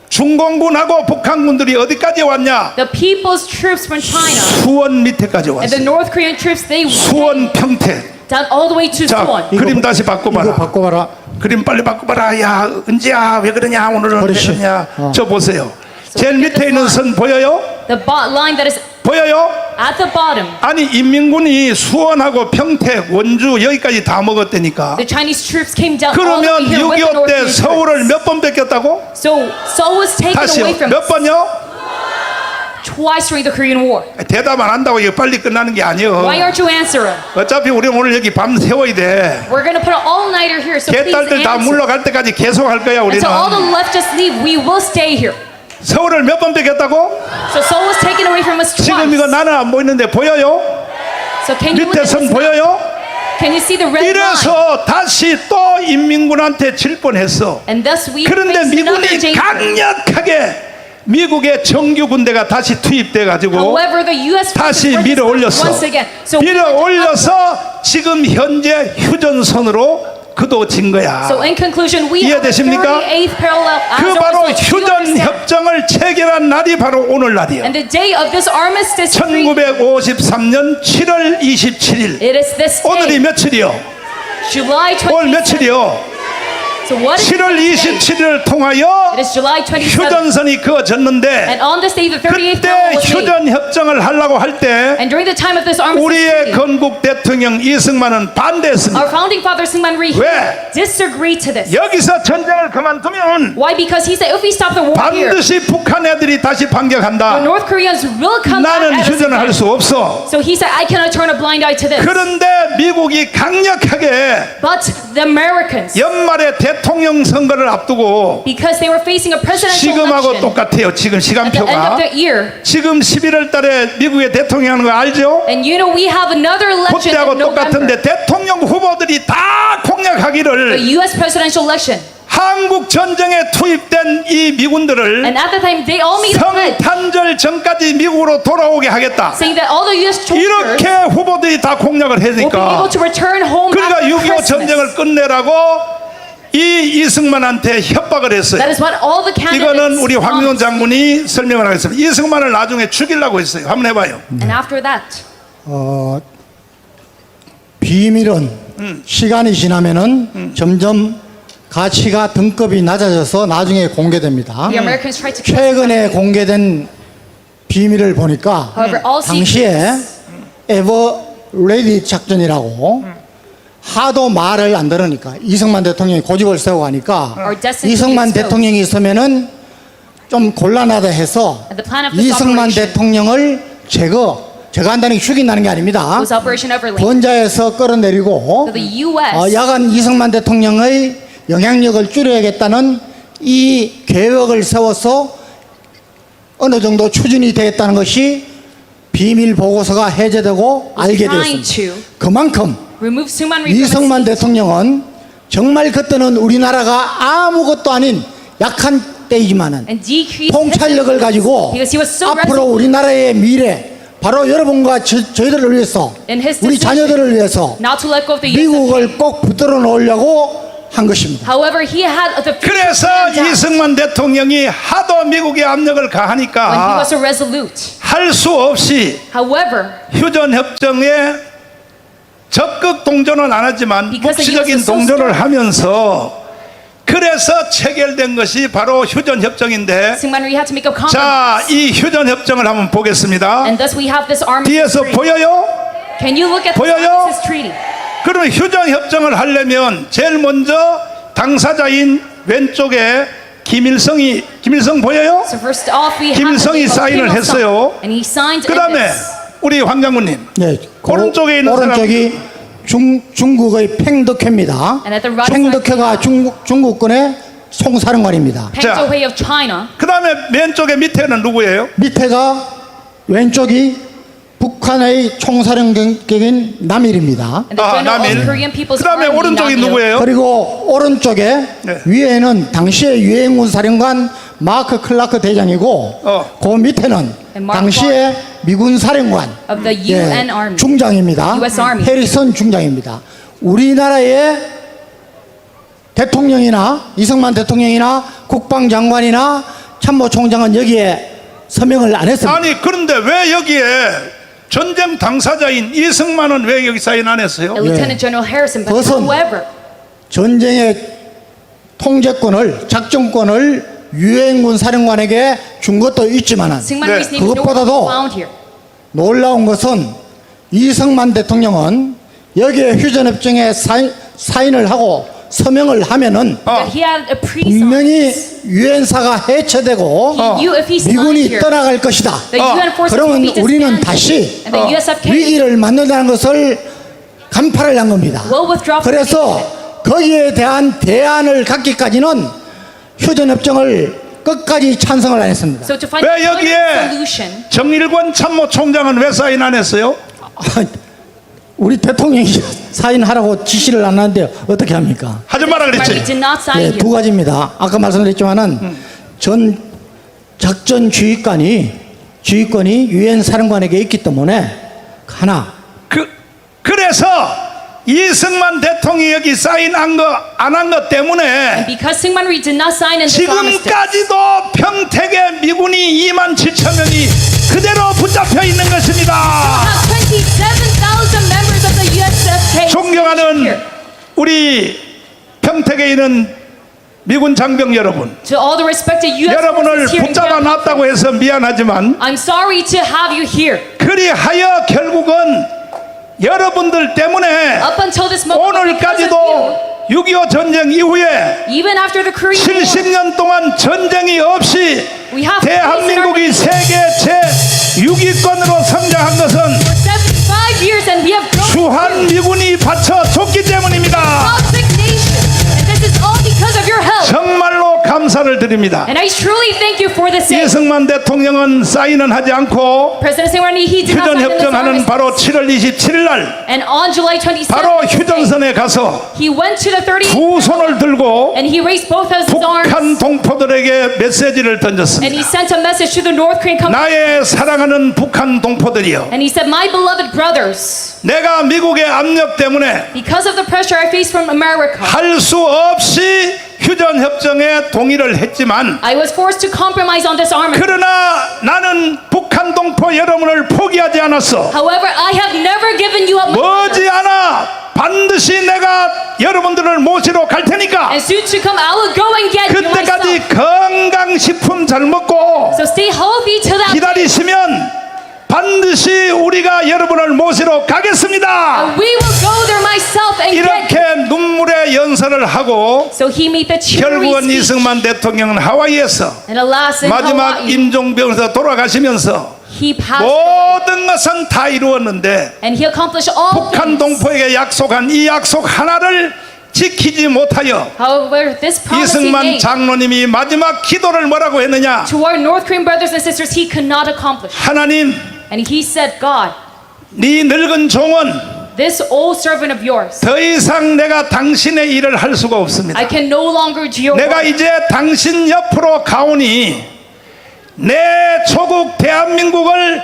중공군하고 북한군들이 어디까지 왔냐? the people's troops from China 수원 밑에까지 and the 왔어요. North Korean troops, they went 수원 평택. down all the way to 자, Suwon. 그림 다시 이거 바꿔봐라. 바꿔봐라. 그림 빨리 바꿔봐라. 야, 은지야, 왜 그러냐? 오늘은 왜 그렇지. 그러냐? 어. 저 보세요. So 제일 look at 밑에 this 있는 line. 선 보여요? The line that is 보여요? at the bottom. 아니, 인민군이 수원하고 평택, 원주 여기까지 다 먹었다니까. The Chinese troops came down all the 그러면 way here with the 6.25 North 때 Korean 서울을 troops. 몇 번 뺏겼다고? So Seoul was taken 다시요. away from 몇 us 번요? twice during the Korean War. 대답 안 한다고 이거 빨리 끝나는 게 아니에요. Why aren't you answering? 어차피 우리 오늘 여기 밤 새워야 돼. We're gonna put an all-nighter here, so please 개딸들 다 answer. 물러갈 때까지 계속 할 거야 우리는. Until all the leftists leave, we will stay here. 서울을 몇 번 뺏겼다고? So Seoul was taken away from us 지금 이거 twice. 나는 안 보이는데 보여요? So can you look 밑에 at 선 this? 보여요? Can you see the red line? 이래서 다시 또 인민군한테 질 뻔했어. And thus we 그런데 faced another 미군이 danger. 강력하게 미국의 정규 군대가 다시 투입돼 가지고 However, the U.S. 다시 forces 밀어 were 올렸어. once again. So 밀어 올려서 지금 현재 휴전선으로 그도진 거야. So in conclusion, we have the 이해되십니까? 38th parallel as 그 a 바로 result. Do you 휴전 understand? 협정을 체결한 날이 바로 오늘 날이에요. And the day of this armistice treaty, 1953년 7월 27일. it is this 오늘이 day, 며칠이요? July 오늘 27th. 며칠이요? So what is 7월 this day? 27일을 통하여 It is July 27th. 휴전선이 그어졌는데 And on this day, the 38th 그때 parallel was made. 휴전 협정을 하려고 할 때 And during the time of this armistice 우리의 treaty, 건국 대통령 이승만은 반대했습니다. our founding father Syngman Rhee 왜? disagreed to this. 여기서 전쟁을 그만두면 Why? Because he said if we stop the war here, 반드시 북한 애들이 다시 the 반격한다. North Koreans will come back 나는 at us 휴전을 할 again. 수 없어. So he said, I cannot turn a blind eye to this. 그런데 미국이 강력하게 But the Americans, 연말에 대통령 선거를 앞두고 because they were facing a presidential 지금하고 election 똑같아요. 지금 at the end of 시간표가 the year. 지금 11월 달에 미국의 대통령 하는 거 알죠? And you know, we have another election 그때하고 in November. 똑같은데 대통령 후보들이 다 The 공약하기를 U.S. presidential election. 한국 전쟁에 투입된 이 미군들을 And at the time, they all made a pledge 성탄절 전까지 미국으로 돌아오게 하겠다. saying that all the U.S. soldiers 이렇게 후보들이 다 공약을 will be 해니까 able to return home 그러니까 after 6.25 Christmas. 전쟁을 끝내라고 이 이승만한테 협박을 했어요. That is what all the 이거는 candidates 우리 황교안 promised. 장군이 설명을 하겠습니다. 이승만을 나중에 죽이려고 했어요. 한번 해봐요. And after that, 비밀은 시간이 지나면은 점점 가치가 등급이 낮아져서 나중에 공개됩니다. the Americans tried to kill 최근에 공개된 비밀을 보니까 However, all 당시에 secrets, 에버 레디 작전이라고 하도 말을 안 들으니까 이승만 대통령이 고집을 세우고 하니까 Our destiny 이승만 is filled. 대통령이 있으면은 좀 곤란하다 해서 And the plan of this 이승만 operation 대통령을 제거한다는 게 죽인다는 게 아닙니다. was Operation Everlane. 번자에서 끌어내리고 So the U.S. 야간 이승만 대통령의 영향력을 줄여야겠다는 이 계획을 세워서 어느 정도 추진이 되었다는 것이 비밀 보고서가 해제되고 알게 trying 되었습니다. to 그만큼 remove Syngman Rhee from his 이승만 seat. 대통령은 정말 그때는 우리나라가 아무것도 아닌 약한 때이지만은 And decrease 통찰력을 가지고 because he was so 앞으로 resolute 우리나라의 미래 바로 여러분과 저희들을 위해서 in his 우리 decision 자녀들을 위해서 not to let go of the U.S. 미국을 꼭 붙들어 놓으려고 한 것입니다. However, he had the 그래서 이승만 대통령이 하도 미국의 압력을 when he 가하니까 was so resolute. 할 수 없이 However, 휴전 협정에 적극 동조는 안 하지만 Because he 묵시적인 was so 동조를 strong. 하면서 그래서 체결된 것이 바로 휴전 협정인데 Syngman Rhee had to make a compromise. 자, 이 휴전 협정을 한번 보겠습니다. And thus we have this armistice 뒤에서 treaty. 보여요? Can you look at the 보여요? armistice treaty? 그러면 휴전 협정을 하려면 제일 먼저 당사자인 왼쪽에 김일성 보여요? So first off, we have 김일성이 the name of 사인을 Kim Il-sung. 했어요. And he signed 그 다음에 this. 우리 황 장군님 네, 오른쪽에 있는 오른쪽이 중국의 팽덕회입니다. And at the right 팽덕회가 중국군의 총사령관입니다. Peng Dehui of China. 그 다음에 맨 쪽에 밑에는 누구예요? 밑에가 왼쪽이 북한의 총사령관인 남일입니다. And the general of Korean 그 People's 다음에 Army. 오른쪽이 Namil. 누구예요? 그리고 오른쪽에 네. 위에는 당시의 유엔군 사령관 마크 클라크 대장이고 그 밑에는 And Mark 당시의 미군 사령관 Of the UN Army. 중장입니다. US Army. 해리슨 중장입니다. 우리나라의 대통령이나 이승만 대통령이나 국방장관이나 참모총장은 여기에 서명을 안 했습니다. 아니 그런데 왜 여기에 전쟁 당사자인 이승만은 왜 여기 사인 안 했어요? And Lieutenant General Harrison. But 그것은 however, 전쟁의 통제권을 작전권을 유엔군 사령관에게 준 것도 있지만은 Syngman 네. Rhee's name is nowhere 그것보다도 found here. 놀라운 것은 이승만 대통령은 여기에 휴전협정에 사인을 하고 서명을 하면은 That he had a pre-sign. 분명히 유엔사가 해체되고 If he signed 미군이 here, 떠나갈 것이다. the UN forces will 그러면 be 우리는 disbanded. 다시 And the USFK 위기를 만든다는 것을 간파를 한 겁니다. will withdraw from the 그래서 거기에 대한 대안을 갖기까지는 휴전협정을 끝까지 찬성을 안 했습니다. So to find 왜 a good 여기에 solution, 정일권 참모총장은 왜 사인 안 했어요? 우리 대통령이 사인하라고 지시를 안 하는데 어떻게 합니까? 하지 마라 Syngman Rhee 그랬지. did not sign 예, here. 두 가지입니다. 아까 말씀드렸지만은 전 작전 지휘권이 유엔 사령관에게 있기 때문에 하나 그래서 이승만 대통령이 여기 사인 안 한 것 때문에 Because Syngman Rhee did not sign in this armistice, 지금까지도 평택에 미군이 2만 7천 명이 그대로 붙잡혀 있는 것입니다. have 27,000 members of the USFK 존경하는 here. 우리 평택에 있는 미군 장병 여러분, To all the respected US 여러분을 forces here in 붙잡아 Camp 놨다고 해서 미안하지만 I'm sorry to have you here. 그리하여 결국은 여러분들 때문에 Up until this moment, because of 오늘까지도 6.25 전쟁 이후에 you, even after the Korean War, 70년 동안 전쟁이 없이 we have 대한민국이 세계 제6위권으로 성장한 것은 for 75 years and we have grown 주한 미군이 바쳐줬기 때문입니다. toxic nation. And this is all because of your help. 정말로 감사를 드립니다. And I truly thank you for this. 이승만 대통령은 사인은 하지 않고 President Syngman Rhee, he did not sign in this 휴전협정하는 armistice. 바로 7월 27일 날 And on July 27th, 바로 휴전선에 가서 he went to the 30th 두 손을 들고 and he raised both of his 북한 arms 동포들에게 메시지를 and 던졌습니다. he sent a message to the North Korean company. 나의 사랑하는 북한 동포들이여, And he said, my beloved brothers, 내가 미국의 압력 때문에 because of the pressure I face from America, 할 수 없이 휴전협정에 동의를 했지만 I was forced to compromise on this armistice. 그러나 나는 북한 동포 여러분을 포기하지 않았어. However, I have never given you up. my brothers. 머지않아 반드시 내가 여러분들을 모시러 갈 테니까 And soon to come, I will go and get you 그때까지 myself. 건강식품 잘 먹고 So stay healthy till that day. 기다리시면 반드시 우리가 여러분을 모시러 가겠습니다. We will go there myself and get you. 이렇게 눈물의 연설을 하고 So he made the cheery 결국은 speech. 이승만 대통령은 하와이에서 And alas, in 마지막 Hawaii, 임종병에서 돌아가시면서 he passed away. 모든 것은 다 이루었는데 And he accomplished all 북한 things. 동포에게 약속한 이 약속 하나를 지키지 못하여 However, this promise he 이승만 made 장로님이 마지막 기도를 뭐라고 했느냐? to our North Korean brothers and sisters, he could not accomplish. 하나님, And he said, God, 네 늙은 종은 this old servant of yours, 더 이상 내가 당신의 일을 할 수가 없습니다. I can no longer do your 내가 work. 이제 당신 옆으로 가오니 내 조국 대한민국을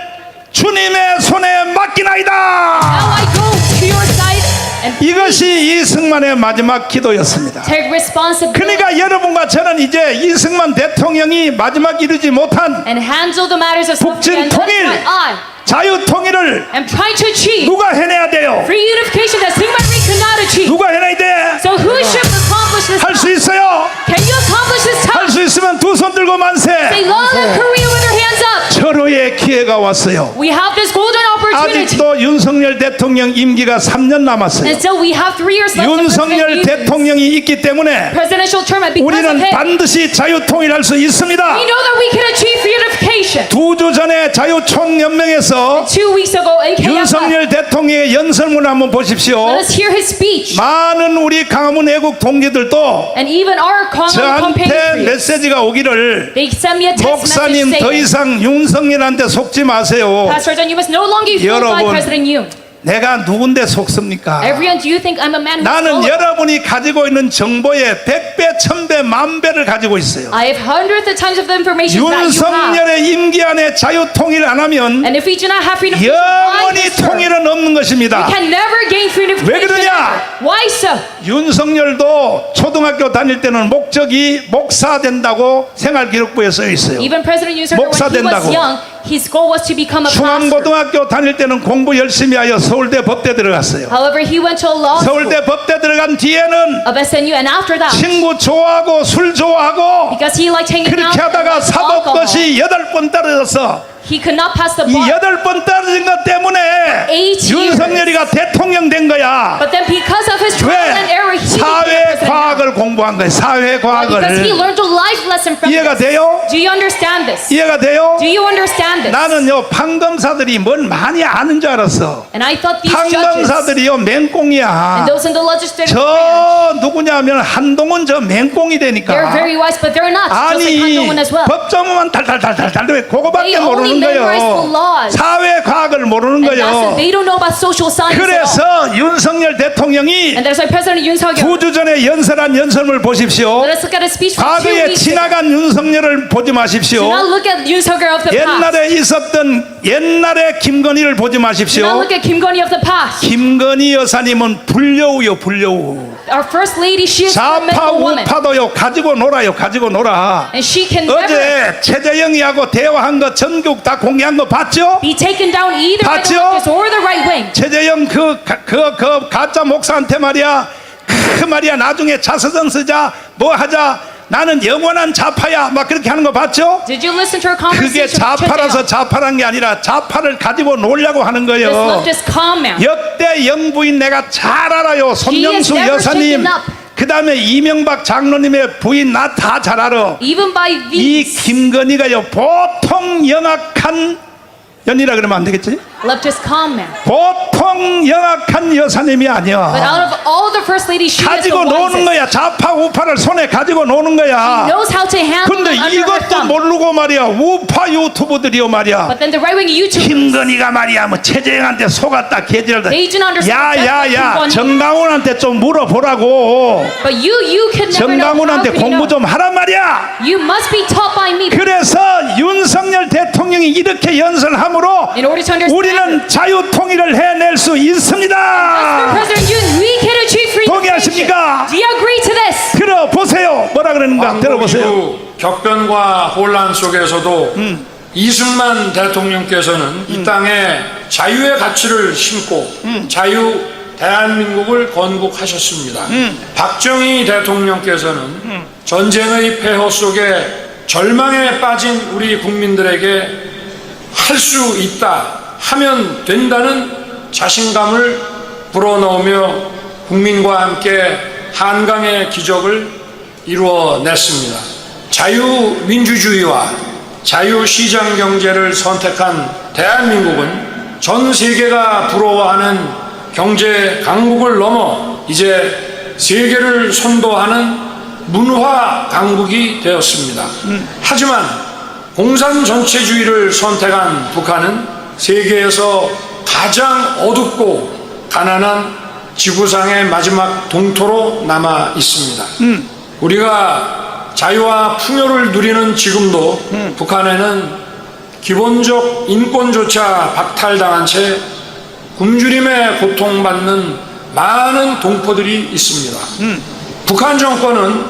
주님의 손에 맡기나이다. Now I go to your side and 이것이 이승만의 마지막 기도였습니다. take responsibility 그러니까 여러분과 저는 이제 이승만 대통령이 마지막 이루지 못한 and handle the matters of 북진 self-defense. That's 통일, why I 자유 통일을 am trying to achieve 누가 해내야 돼요? free unification that Syngman Rhee could not achieve. 누가 해내야 돼? So who should accomplish this? 할 수 있어요. Can you accomplish this 할 task? 수 있으면 두 손 들고 만세. Say, long live Korea with your hands up. 절호의 기회가 왔어요. We have this golden opportunity. 아직도 윤석열 대통령 임기가 3년 남았어요. And still we have 3 years left of 윤석열 President Yoon's 대통령이 있기 때문에 presidential term, and because of 우리는 him, 반드시 자유 통일할 수 있습니다. we know that we can achieve free unification. information. 2주 전에 자유총연맹에서 2 weeks ago in KFF, 윤석열 대통령의 연설문을 한번 보십시오. let us hear his speech. 많은 우리 강화문 애국 동기들도 And even our 저한테 campaign, 메시지가 오기를 they sent me a text 목사님 message 더 saying, 이상 윤석열한테 속지 마세요. Pastor John, you must no longer be fooled by 여러분, President Yoon. 내가 누군데 속습니까? Everyone, do you think I'm a man who's 나는 full? 여러분이 가지고 있는 정보의 100배, 1000배, 만배를 가지고 있어요. I have hundreds of times of the information that you have. 윤석열의 임기 안에 자유통일 안 하면 And if we do not have freedom of speech, why 영원히 this term? 통일은 없는 것입니다. We can never gain freedom of 왜 speech. 그러냐? Why so? 윤석열도 초등학교 다닐 때는 목적이 목사 된다고 생활기록부에 써 있어요. Even President Yoon Suk-yeol, 목사 when he was 된다고. young, his goal was to become a pastor. 중앙고등학교 다닐 때는 공부 열심히 하여 서울대 법대 들어갔어요. However, he went to a law school 서울대 법대 들어간 뒤에는 of SNU, and after that, 친구 좋아하고 술 좋아하고 because he liked hanging out 그렇게 하다가 with alcohol, 사법고시 8번 떨어졌어. he could not pass the 이 bar. 8번 떨어진 것 때문에 8 years. 윤석열이가 대통령 된 거야. But then because of his trial and error, 왜? he became 사회 president. 과학을 공부한 거야. 사회 Because he 과학을. learned a life lesson from 이해가 this. 돼요? Do you understand this? 이해가 돼요? Do you understand this? 나는요 판검사들이 뭘 많이 아는 줄 알았어. And I thought these judges 판검사들이요 맹꽁이야. and those in the legislative branch, 저 누구냐면 한동훈 저 맹꽁이 they're 되니까. very wise, but they're not. Just like 아니 Han Dong-un as well. 법조문만 달달달달달 왜 그거밖에 They only 모르는 memorize the 거예요. laws. 사회 과학을 모르는 And that's 거예요. it. They don't know about social science at all. 그래서 윤석열 대통령이 And that's why President Yoon Suk-yeol, 2주 전에 연설한 연설문을 보십시오. let us look at his speech from 2 과거에 weeks ago. 지나간 윤석열을 보지 Do 마십시오. not look at Yoon Suk-yeol of the past. 옛날에 있었던 옛날의 김건희를 보지 Do not 마십시오. look at Kim Gon-hee of the past. 김건희 여사님은 불려우요 불려우. Our first lady, she is a 좌파 mental woman. 우파도요 가지고 놀아요 가지고 놀아. And she can never 어제 최재영이하고 대화한 거 전국 다 공개한 거 봤죠? be taken down either by the 봤죠? leftists or the right wing. 최재영 그 가짜 목사한테 말이야 그 말이야 나중에 자서전 쓰자 뭐 하자 나는 영원한 좌파야 막 그렇게 하는 거 봤죠? Did you listen to her 그게 conversation? 좌파라서 좌파란 게 아니라 좌파를 가지고 놀려고 하는 This 거예요. leftist comment. 역대 영부인 내가 잘 알아요. 손명수 never 여사님 shaken up. 그 다음에 이명박 장로님의 부인 나 다 잘 알아. Even by 이 these 김건희가요 보통 영악한 연이라 그러면 안 되겠지? leftist comment. 보통 영악한 여사님이 But 아니야. out of all the first ladies, she is the 가지고 노는 wisest. 거야. 좌파 우파를 손에 가지고 노는 거야. Knows how to handle 근데 it under her 이것도 thumb. 모르고 말이야. 우파 유튜버들이요 말이야. But then the right wing YouTubers, 김건희가 말이야 뭐 최재형한테 속았다 개지랄다. they do not understand. 야야야 Kim Gon-hee. 정강훈한테 좀 물어보라고. But you can never know. 정강훈한테 How can you 공부 know? 좀 하란 말이야. You must be taught by me. 그래서 윤석열 대통령이 이렇게 연설함으로 In order to understand. 우리는 자유통일을 해낼 수 For 있습니다. President Yoon, we can achieve freedom of nation. 동의하십니까? Do you agree to this? 들어보세요. 뭐라 그러는가 들어보세요. 이후 격변과 혼란 속에서도 이승만 대통령께서는 이 땅에 자유의 가치를 심고 자유 대한민국을 건국하셨습니다. 박정희 대통령께서는 전쟁의 폐허 속에 절망에 빠진 우리 국민들에게 할 수 있다, 하면 된다는 자신감을 불어넣으며 국민과 함께 한강의 기적을 이루어냈습니다. 자유민주주의와 자유시장 경제를 선택한 대한민국은 전 세계가 부러워하는 경제 강국을 넘어 이제 세계를 선도하는 문화 강국이 되었습니다. 하지만 공산 전체주의를 선택한 북한은 세계에서 가장 어둡고 가난한 지구상의 마지막 동토로 남아 있습니다. 우리가 자유와 풍요를 누리는 지금도 북한에는 기본적 인권조차 박탈당한 채 굶주림에 고통받는 많은 동포들이 있습니다. 북한 정권은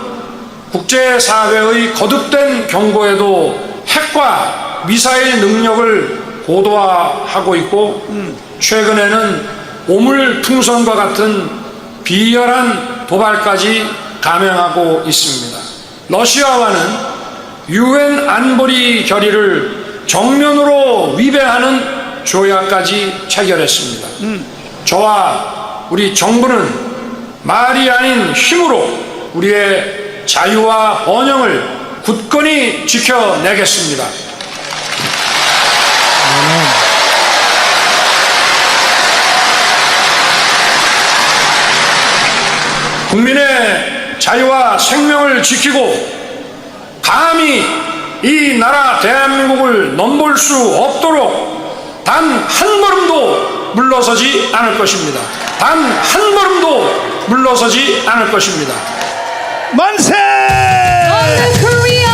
국제사회의 거듭된 경고에도 핵과 미사일 능력을 고도화하고 있고 최근에는 오물풍선과 같은 비열한 도발까지 감행하고 있습니다. 러시아와는 유엔 안보리 결의를 정면으로 위배하는 조약까지 체결했습니다. 저와 우리 정부는 말이 아닌 힘으로 우리의 자유와 번영을 굳건히 지켜내겠습니다. 국민의 자유와 생명을 지키고 감히 이 나라 대한민국을 넘볼 수 없도록 단 한 걸음도 물러서지 않을 것입니다. 단 한 걸음도 물러서지 않을 것입니다. 만세! Long live Korea!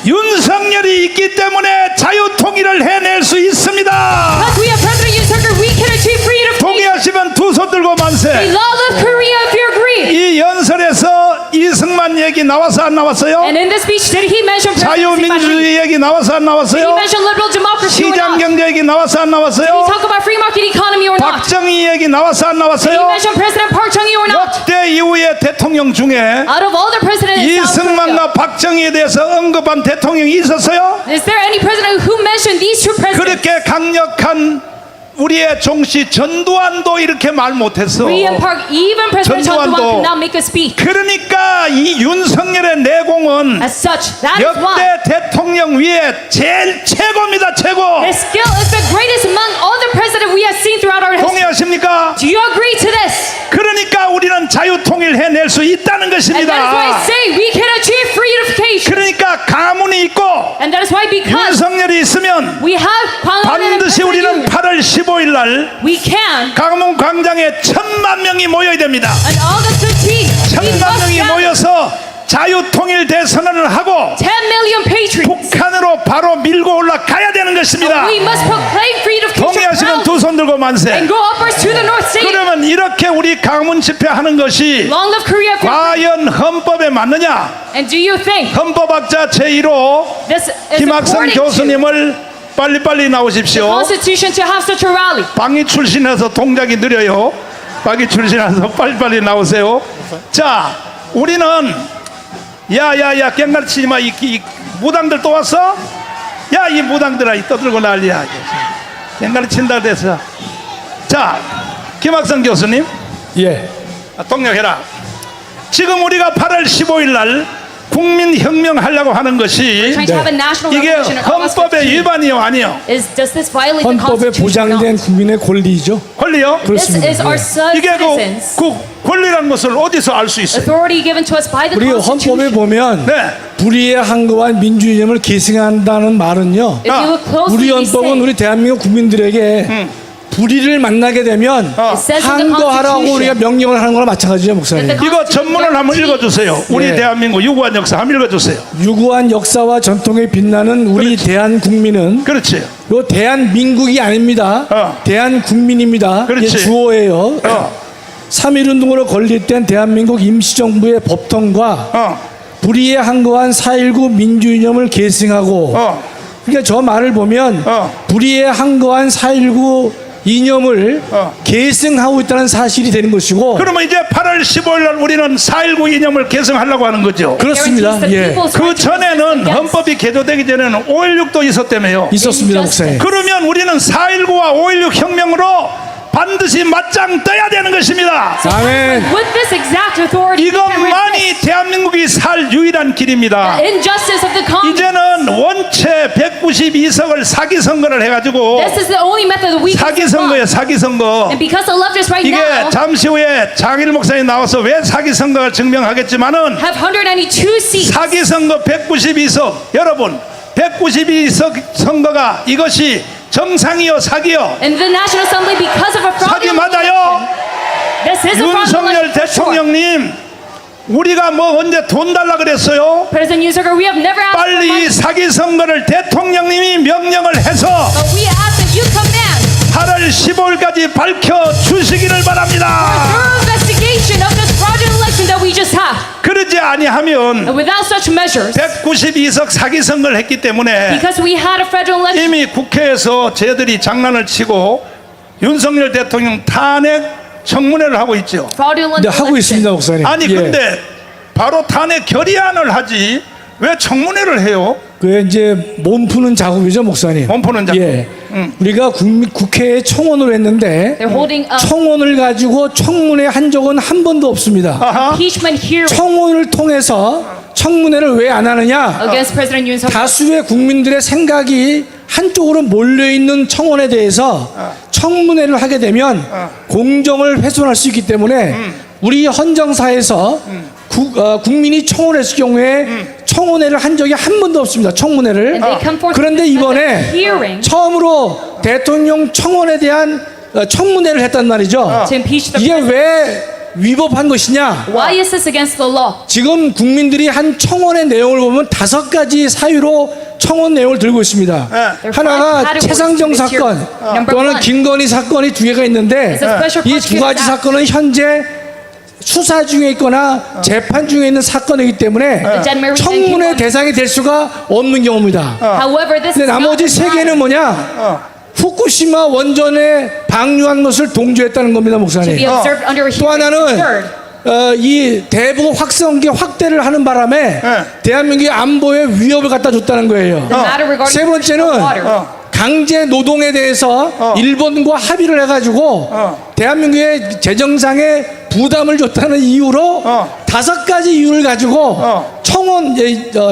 윤석열이 있기 때문에 자유통일을 해낼 수 있습니다. Because we have President Yoon Suk-yeol, we can achieve freedom. 동의하시면 두 손 들고 We 만세. love Korea if you agree. 이 연설에서 이승만 얘기 나와서 안 나왔어요? And in this speech, did he mention presidency? 자유민주주의 얘기 나와서 안 Did he 나왔어요? mention liberal democracy or not? 시장경제 얘기 나와서 안 Did he 나왔어요? talk about free market economy or not? 박정희 얘기 나와서 안 Did he 나왔어요? mention President Park Chung-hee or not? 역대 이후의 대통령 중에 Out of all the presidents in South Korea, 이승만과 박정희에 대해서 언급한 대통령이 있었어요? is there any president who mentioned these two presidents? 그렇게 강력한 우리의 종시 전두환도 이렇게 말 못했어. Korean Park, even President Chun 전두환도. Doo-hwan could not make a speech. 그러니까 이 윤석열의 내공은 As such, that is why 역대 대통령 위에 제일 최고입니다. 최고. his skill is the greatest among all the presidents we have seen throughout our history. 동의하십니까? Do you agree to this? 그러니까 우리는 자유통일 해낼 수 있다는 And that is why I 것입니다. say we can achieve freedification. 그러니까 가문이 있고 And that is why because 윤석열이 있으면 we have Kwang Moon and 반드시 President 우리는 Yoon, 8월 15일 날 we can 강문 광장에 1,000만 명이 모여야 됩니다. on August 15th, we 1,000만 must 명이 gather 모여서 자유통일 대선언을 하고 10 million patriots. 북한으로 바로 밀고 올라가야 되는 것입니다. We must proclaim freedification 동의하시면 두 손 들고 만세. and go upwards to the north state. 그러면 이렇게 우리 강문 집회하는 것이 Long live Korea. 과연 헌법에 맞느냐? And do you think 헌법학자 제1호 this is 김학성 according to 교수님을 빨리빨리 나오십시오. Constitution to have such a rally? 방위 출신해서 동작이 느려요. 방위 출신해서 빨리빨리 나오세요. 자, 우리는 야야야 깽가르치지 마. 이 무당들 또 왔어? 야, 이 무당들아 떠들고 난리야. 깽가르친다 돼서. 자, 김학성 교수님 예, 동력해라. 지금 우리가 8월 15일 날 국민혁명 하려고 하는 것이 Trying to have a national 이게 revolution on August 헌법의 15th. 위반이요 아니요? Does this violate the 헌법에 Constitution or 보장된 not? 국민의 권리죠. 권리요? This 그렇습니다. is our 예. 이게 citizens' 그 권리라는 것을 어디서 알 수 있어요? authority given to us by the 우리 헌법에 Constitution. 보면 네. 불의에 항거한 민주이념을 계승한다는 말은요. If you look closely, 우리 we 헌법은 say 우리 대한민국 국민들에게 불의를 만나게 되면 it says in the 항거하라고 Constitution 우리가 명령을 하는 거랑 마찬가지죠, 목사님. that the 이거 전문을 한번 읽어주세요. 우리 예. 대한민국 유구한 역사 한번 읽어주세요. 유구한 역사와 전통에 빛나는 우리 대한국민은 그렇지. 요 대한민국이 아닙니다. 대한국민입니다. 그렇지. 이게 주어예요. 어. 3.1운동으로 건립된 대한민국 임시정부의 법통과 어. 불의에 항거한 4.19 민주이념을 계승하고 그러니까 저 말을 보면 불의에 항거한 4.19 이념을 계승하고 있다는 사실이 되는 것이고 그러면 이제 8월 15일 날 우리는 4.19 이념을 계승하려고 하는 거죠. 그렇습니다. guarantees the 예, people's 그 right to 전에는 resist against 헌법이 개조되기 전에는 5.16도 있었다며요. 있었습니다, 목사님. 그러면 우리는 4.19와 5.16 혁명으로 반드시 맞짱 떠야 되는 것입니다. 아멘. With this exact authority, we can 이것만이 resist 대한민국이 살 유일한 길입니다. the injustice of the Congress. 이제는 원체 192석을 사기 선거를 해가지고 This is the only method that we can 사기 survive. 선거예요. 사기 선거. And because the leftists right 이게 now 잠시 후에 장일 목사님 나와서 왜 사기 선거가 증명하겠지만은 have 192 seats, 사기 선거 192석 여러분 192석 선거가 이것이 정상이요 사기요? in the National Assembly because of a 사기 fraudulent 맞아요. This is a fraudulent 윤석열 election. 대통령님 우리가 뭐 언제 돈 달라 그랬어요? President Yoon Suk-yeol, we have never asked for 빨리 money, 이 사기 선거를 대통령님이 명령을 해서 but we ask that you command 8월 15일까지 밝혀 주시기를 바랍니다. thorough investigation of this fraudulent election that we just had. 그러지 아니하면 And without such measures, 192석 사기 선거를 했기 때문에 because we had a federal election, 이미 국회에서 쟤들이 장난을 치고 윤석열 대통령 탄핵 청문회를 하고 있죠. fraudulent 네, 하고 있습니다, election. 목사님. 아니 예. 근데 바로 탄핵 결의안을 하지 왜 청문회를 해요? 그게 이제 몸 푸는 작업이죠, 목사님. 몸 푸는 작업. 예. 우리가 국회에 청원을 했는데 They're holding a 청원을 가지고 청문회 한 적은 한 번도 없습니다. 아하. impeachment hearing 청원을 통해서 청문회를 왜 안 하느냐? against President Yoon Suk-yeol. 다수의 국민들의 생각이 한쪽으로 몰려있는 청원에 대해서 청문회를 하게 되면 공정을 훼손할 수 있기 때문에 우리 헌정사에서 국민이 청원했을 경우에 청원회를 한 적이 한 번도 없습니다. 청문회를. And they come forth 그런데 with a 이번에 hearing 처음으로 대통령 청원에 대한 청문회를 했단 말이죠. to impeach the 이게 president. 왜 위법한 것이냐? Why is this against the law? 지금 국민들이 한 청원의 내용을 보면 5가지 사유로 청원 내용을 들고 있습니다. 하나가 최상정 사건 또는 김건희 사건이 2개가 있는데 이 2가지 사건은 현재 수사 중에 있거나 재판 중에 있는 사건이기 때문에 청문회 대상이 될 수가 없는 경우입니다. However, this 근데 is 나머지 not 3개는 뭐냐? 후쿠시마 원전에 방류한 것을 동조했다는 겁니다, to be 목사님. observed under a 또 hearing. 하나는 Third, 이 대북 확성기 확대를 하는 바람에 대한민국의 안보에 위협을 갖다 줬다는 거예요. the matter regarding 세 번째는 water. 강제 노동에 대해서 일본과 합의를 해가지고 대한민국의 재정상에 부담을 줬다는 이유로 5가지 이유를 가지고 청원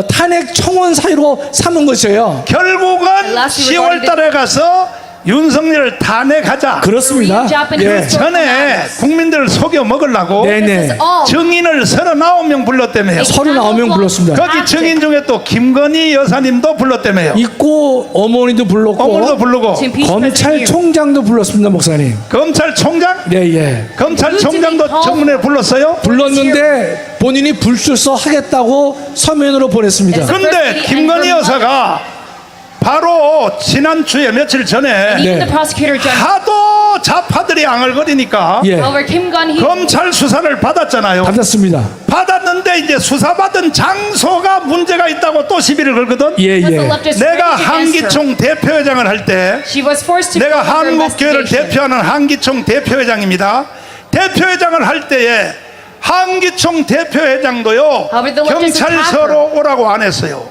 탄핵 청원 사유로 삼은 것이에요. 결국은 Lastly, 10월 달에 가서 윤석열을 탄핵하자. 그렇습니다. 예. 전에 국민들을 속여 먹으려고 네네. all 증인을 39명 불렀다며요. 39명 불렀습니다. 거기 증인 중에 또 김건희 여사님도 불렀다며요. 있고 어머니도 불렀고 어머니도 부르고 to impeach President Yoon. 검찰총장도 불렀습니다, 목사님. 검찰총장? 네, 예. 검찰총장도 청문회 불렀어요? 불렀는데 본인이 불출석하겠다고 서면으로 보냈습니다. 근데 김건희 여사가 바로 지난주에 며칠 전에 Even 네. the prosecutor general. 하도 좌파들이 앙얼거리니까 예. However, Kim Gun-hee 검찰 수사를 받았잖아요. 받았습니다. 받았는데 이제 수사받은 장소가 문제가 있다고 또 시비를 걸거든. 예, was the 예. leftist 내가 rage against her. 한기총 대표회장을 할 때 She was forced to 내가 go under 한국교회를 investigation. 대표하는 한기총 대표회장입니다. 대표회장을 할 때에 한기총 대표회장도요 However, the leftist 경찰서로 오라고 안 했어요.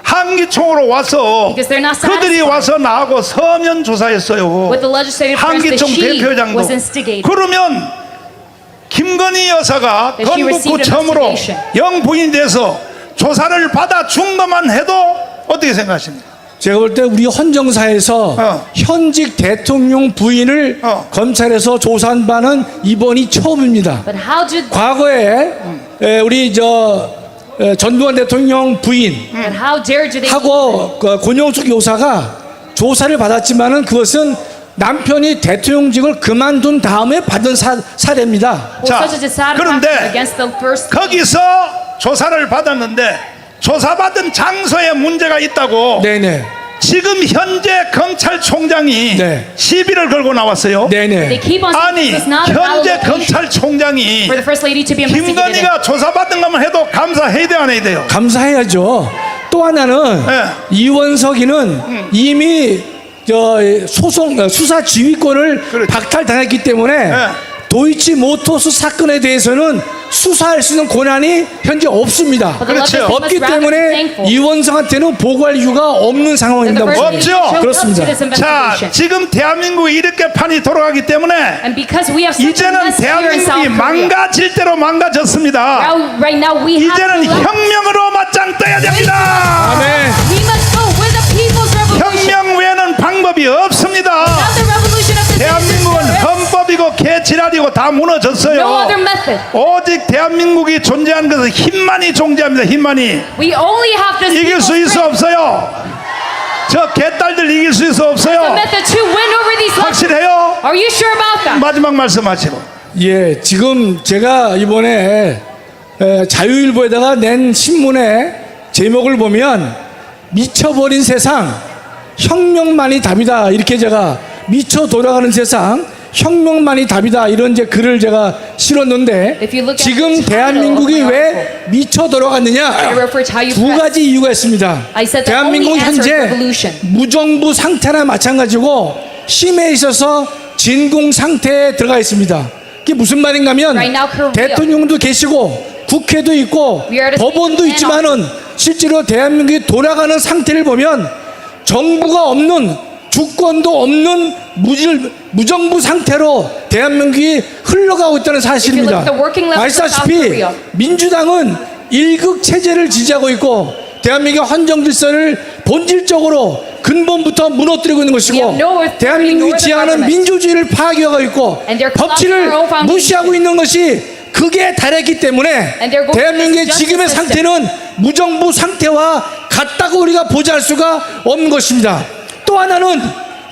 한기총으로 와서 Because they're not 그들이 satisfied 와서 나하고 서면 조사했어요. with the legislative branch that 한기총 she 대표회장도. was instigated. 그러면 김건희 여사가 That she received 건국구청으로 investigation. 영부인이 돼서 조사를 받아 준 것만 해도 어떻게 생각하십니까? 제가 볼 때 우리 헌정사에서 현직 대통령 부인을 검찰에서 조사한 바는 이번이 처음입니다. But how did 과거에 우리 전두환 대통령 부인하고 but how dare do they 권영숙 여사가 조사를 받았지만은 그것은 남편이 대통령직을 그만둔 다음에 받은 사례입니다. 자, such a dissatisfaction 그런데 against the first 거기서 조사를 받았는데 조사받은 장소에 문제가 있다고 네네. 지금 현재 검찰총장이 네. 시비를 걸고 나왔어요. They 네네. keep on saying 아니 this was not a valid 현재 location 검찰총장이 for the first lady to be investigated. 김건희가 조사받은 것만 해도 감사해야 돼요, 안 해야 돼요? 감사해야죠. 또 하나는 네. 이원석이는 이미 수사 지휘권을 그렇죠. 박탈당했기 때문에 네. 도이치모터스 사건에 대해서는 수사할 수 있는 권한이 현재 없습니다. But the 그렇죠. leftist 없기 must rather be 때문에 thankful 이원석한테는 보고할 이유가 없는 that the 상황입니다. first 목사님. lady 없죠. showed up 그렇습니다. to this 자, investigation. 지금 대한민국이 이렇게 판이 돌아가기 때문에 And because we have such a 이제는 mess here in South 대한민국이 Korea, 망가질 대로 망가졌습니다. right now we have 이제는 to 혁명으로 맞짱 떠야 됩니다. 아멘. we must go with the people's revolution. 혁명 외에는 방법이 없습니다. Without the revolution of the 대한민국은 citizens, 헌법이고 개지랄이고 다 no 무너졌어요. other method. 오직 대한민국이 존재하는 것은 힘만이 존재합니다. 힘만이. We only have this 이길 수 people's 있어 없어요? 저 개딸들 이길 수 있어 the 없어요? method to win over these lefters. 확실해요? Are you sure about that? 마지막 말씀하시고. 예, 지금 제가 이번에 자유일보에다가 낸 신문의 제목을 보면 미쳐버린 세상 혁명만이 답이다 이렇게 제가 미쳐 돌아가는 세상 혁명만이 답이다 이런 이제 글을 제가 실었는데 If you look at 지금 the title 대한민국이 of my 왜 미쳐 돌아갔느냐 I refer to how you 두 press. 가지 이유가 있습니다. I said the 대한민국 only answer is 현재 revolution. 무정부 상태나 마찬가지고 힘에 있어서 진공 상태에 들어가 있습니다. 그게 무슨 말인가 하면 Right now, Korea. 대통령도 계시고 국회도 있고 We are the 법원도 state 있지만은 실제로 대한민국이 돌아가는 상태를 보면 정부가 없는 주권도 없는 무정부 상태로 대한민국이 흘러가고 있다는 사실입니다. If you look at the working left of South 아시다시피 Korea. 민주당은 일극 체제를 지지하고 있고 대한민국의 헌정 질서를 본질적으로 근본부터 무너뜨리고 있는 것이고 We have no authority 대한민국이 nor the 지향하는 government. 민주주의를 파괴하고 있고 And they're collapsing 법치를 their own foundation. 무시하고 있는 것이 극에 달했기 때문에 And they're going 대한민국의 against the 지금의 justice 상태는 무정부 상태와 같다고 우리가 보장할 수가 없는 것입니다. 또 하나는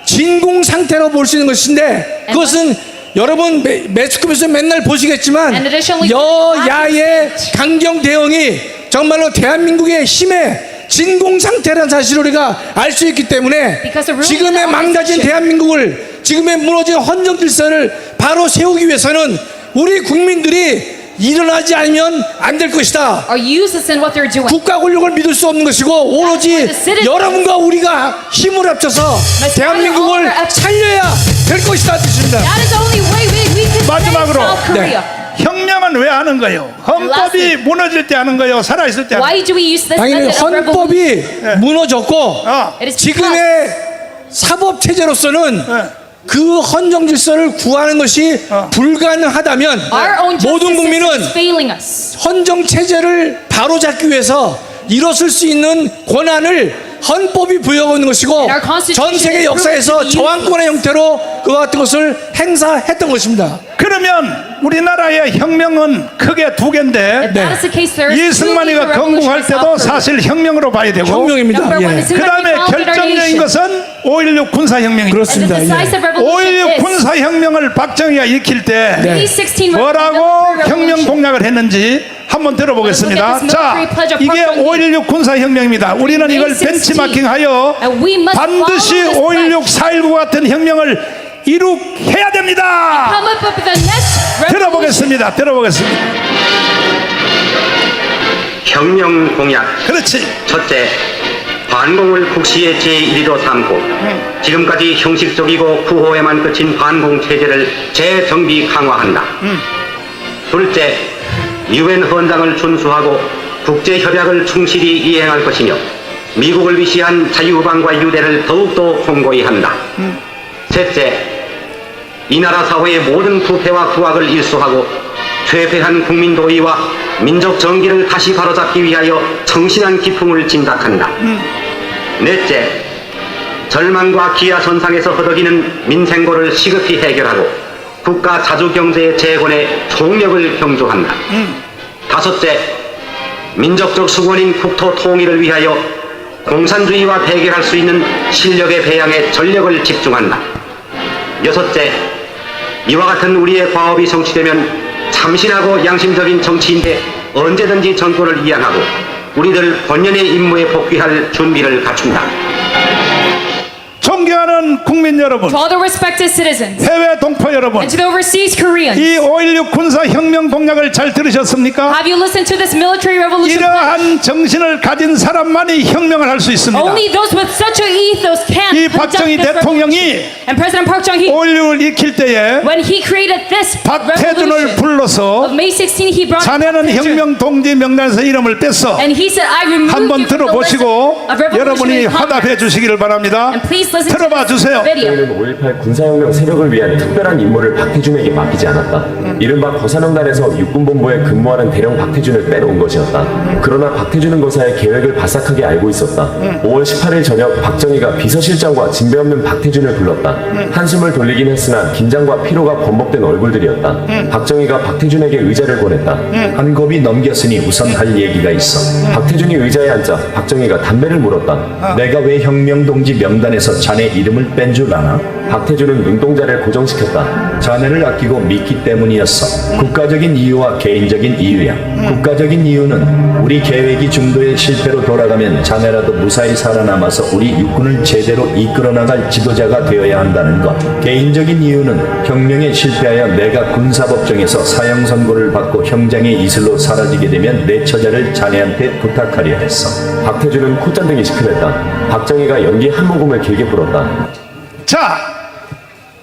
진공 상태로 볼 수 있는 것인데 그것은 여러분 매스컴에서 맨날 보시겠지만 And additionally, 여야의 강경 대응이 정말로 대한민국의 힘의 진공 상태라는 사실을 우리가 알 수 있기 때문에 Because the ruling 지금의 of the 망가진 opposition. 대한민국을 지금의 무너진 헌정 질서를 바로 세우기 위해서는 우리 국민들이 일어나지 않으면 안 될 것이다. are useless in what they're doing. 국가 권력을 믿을 수 없는 것이고 오로지 여러분과 우리가 힘을 합쳐서 대한민국을 살려야 될 것이다 뜻입니다. That is the only way we can save 마지막으로. South Korea. 혁명은 왜 하는 거예요? 헌법이 무너질 때 하는 거예요? 살아있을 때 하는 거예요? Why do we use this 당연히 method of 헌법이 revolution? 무너졌고 It is 지금의 사법 체제로서는 그 헌정 질서를 구하는 것이 불가능하다면 Our own 모든 justice 국민은 system is failing us. 헌정 체제를 바로잡기 위해서 일었을 수 있는 권한을 헌법이 부여하고 있는 것이고 And our constitution 전 세계 is 역사에서 proven to be 저항권의 형태로 그와 같은 것을 행사했던 것입니다. 그러면 우리나라의 혁명은 크게 두 개인데 If that is the case, there is two 이승만이가 major 건국할 revolutions in 때도 South Korea. 사실 혁명으로 봐야 되고 혁명입니다. Number one 예. is 그 다음에 결정적인 것은 5.16 군사혁명입니다. 그렇습니다. And the decisive revolution 5.16 is 군사혁명을 박정희가 일으킬 때 May 16 뭐라고 혁명 revolution. 공약을 했는지 한번 들어보겠습니다. 자, 이게 5.16 군사혁명입니다. 우리는 이걸 벤치마킹하여 And we must 반드시 follow this 5.16, 4.19 같은 혁명을 이룩해야 됩니다. Come up with the next revolution. 들어보겠습니다. 혁명 공약 그렇지. 첫째, 반공을 국시의 제1위로 삼고 지금까지 형식적이고 구호에만 그친 반공 체제를 재정비 강화한다. 둘째, 유엔 헌장을 준수하고 국제협약을 충실히 이행할 것이며 미국을 위시한 자유방과 유대를 더욱더 공고히 한다. 셋째, 이 나라 사회의 모든 부패와 부악을 일소하고 퇴폐한 국민 도의와 민족 정기를 다시 바로잡기 위하여 청신한 기풍을 진작한다. 넷째, 절망과 기아선상에서 허덕이는 민생고를 시급히 해결하고 국가 자주경제의 재건에 총력을 경주한다. 다섯째, 민족적 수건인 국토 통일을 위하여 공산주의와 대결할 수 있는 실력의 배양에 전력을 집중한다. 여섯째, 이와 같은 우리의 과업이 성취되면 참신하고 양심적인 정치인데 언제든지 정권을 이양하고 우리들 본연의 임무에 복귀할 준비를 갖춘다. 존경하는 국민 여러분, To all the respected citizens 해외 동포 여러분, and to the overseas Koreans, 이 5.16 군사혁명 공약을 잘 들으셨습니까? have you listened to this military revolution pledge? 이러한 정신을 가진 사람만이 혁명을 할 수 있습니다. Only those with such an ethos can 이 conduct 박정희 this 대통령이 revolution. And President Park Chung-hee, 5.16을 익힐 때에 when he created this 박태준을 revolution 불러서 of May 16, he brought 자네는 Park Tae-jun. 혁명 동지 명단에서 이름을 뺐어. And he said, I removed 한번 you from the list 들어보시고 of revolutionary 여러분이 화답해 Congress. 주시기를 바랍니다. And please listen 들어봐 to 주세요. this video. 저희는 5.18 군사혁명 세력을 위한 특별한 임무를 박태준에게 맡기지 않았다. 이른바 거사명단에서 육군본부에 근무하는 대령 박태준을 빼놓은 것이었다. 그러나 박태준은 거사의 계획을 바싹하게 알고 있었다. 5월 18일 저녁 박정희가 비서실장과 진배 없는 박태준을 불렀다. 한숨을 돌리긴 했으나 긴장과 피로가 번복된 얼굴들이었다. 박정희가 박태준에게 의자를 권했다. 한 곱이 넘겼으니 우선 할 얘기가 있어. 박태준이 의자에 앉자 박정희가 담배를 물었다. 내가 왜 혁명동지 명단에서 자네 이름을 뺀 줄 아나? 박태준은 눈동자를 고정시켰다. 자네를 아끼고 믿기 때문이었어. 국가적인 이유와 개인적인 이유야. 국가적인 이유는 우리 계획이 중도의 실패로 돌아가면 자네라도 무사히 살아남아서 우리 육군을 제대로 이끌어 나갈 지도자가 되어야 한다는 것. 개인적인 이유는 혁명에 실패하여 내가 군사법정에서 사형 선고를 받고 형장의 이슬로 사라지게 되면 내 처자를 자네한테 부탁하려 했어. 박태준은 콧잔등이 시큼했다. 박정희가 연기 한 모금을 길게 불었다. 자,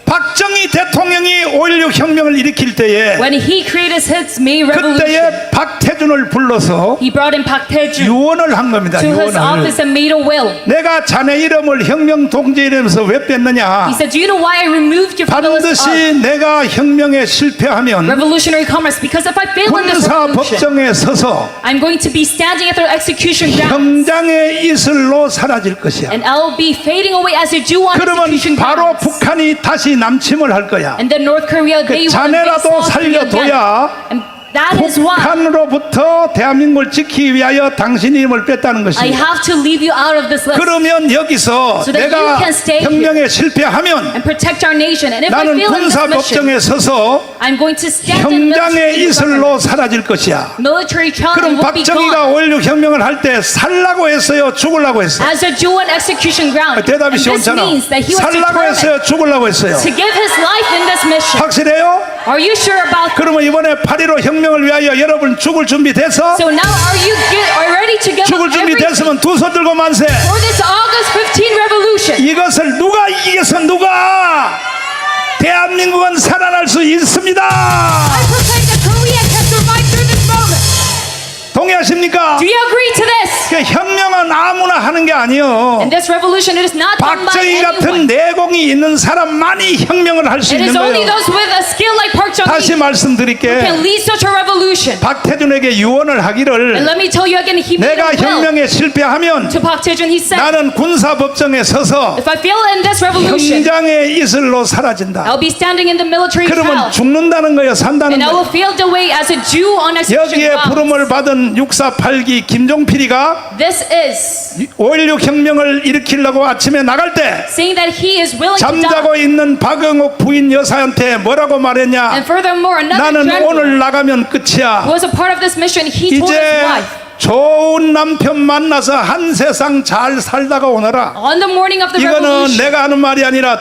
박정희 대통령이 5.16 혁명을 일으킬 때에 When he created his May revolution, 그때에 박태준을 불러서 he brought in Park Tae-jun 유언을 한 겁니다. to his 유언을. office and made a will. 내가 자네 이름을 혁명 동지 이름에서 왜 뺐느냐? He said, do you know why I removed you from the list 반드시 of 내가 혁명에 실패하면 revolutionary commerce? Because if I fail in this 군사 revolution, 법정에 서서 I'm going to be standing at their execution grounds, 형장의 이슬로 사라질 것이야. and I'll be fading away as I do on 그러면 execution 바로 grounds. 북한이 다시 남침을 할 거야. And then North Korea, they will invade 자네라도 South Korea again. 살려둬야 And That is why 북한으로부터 대한민국을 지키기 위하여 당신의 이름을 뺐다는 I 것입니다. have to leave you out of this list 그러면 여기서 So that 내가 you can stay 혁명에 실패하면 and protect our nation. And if I 나는 fail in this mission, 군사법정에 서서 I'm going to stand in 형장의 military 이슬로 사라질 것이야. Military trial 그럼 will be 박정희가 gone 5.16 혁명을 할 때 살라고 했어요? 죽으려고 했어요? as a dual and execution ground. And 대답이 this 시원찮아. means that he was 살라고 determined 했어요? 죽으려고 했어요? to give his life in this mission. 확실해요? Are you sure about that? 그러면 이번에 8.15 혁명을 위하여 여러분 죽을 준비 됐어? So now are you ready to give up 죽을 준비 everything 됐으면 두 손 들고 만세. for this August 15 revolution? 이것을 누가 이기겠어? 누가? 대한민국은 살아날 수 있습니다. I proclaim that Korea can survive through this moment. 동의하십니까? Do you agree to this? 그 혁명은 아무나 하는 게 아니요. In this revolution, it is not done by 박정희 같은 anyone. 내공이 있는 사람만이 혁명을 할 수 It 있는 is only 거예요. those with a skill like Park 다시 Chung-hee 말씀드릴게. can lead such a revolution. 박태준에게 유언을 And 하기를 let me tell you again, he made 내가 a will 혁명에 실패하면 to Park Tae-jun. He said, 나는 군사법정에 서서 if I fail in this revolution, 형장의 이슬로 사라진다. I'll be standing in the military 그러면 trial. 죽는다는 거예요, 산다는 And I will 거예요. feel the way as a Jew on execution 여기에 grounds. 부름을 받은 648기 김종필이가 This is 5.16 혁명을 일으키려고 아침에 나갈 때 saying that he is willing to die. 잠자고 있는 박영옥 부인 여사한테 뭐라고 And 말했냐? furthermore, another 나는 general 오늘 나가면 who 끝이야. was a part of this mission, he told his 이제 wife, 좋은 남편 만나서 한 세상 잘 살다가 오너라. on the morning of the 이거는 revolution, 내가 하는 말이 아니라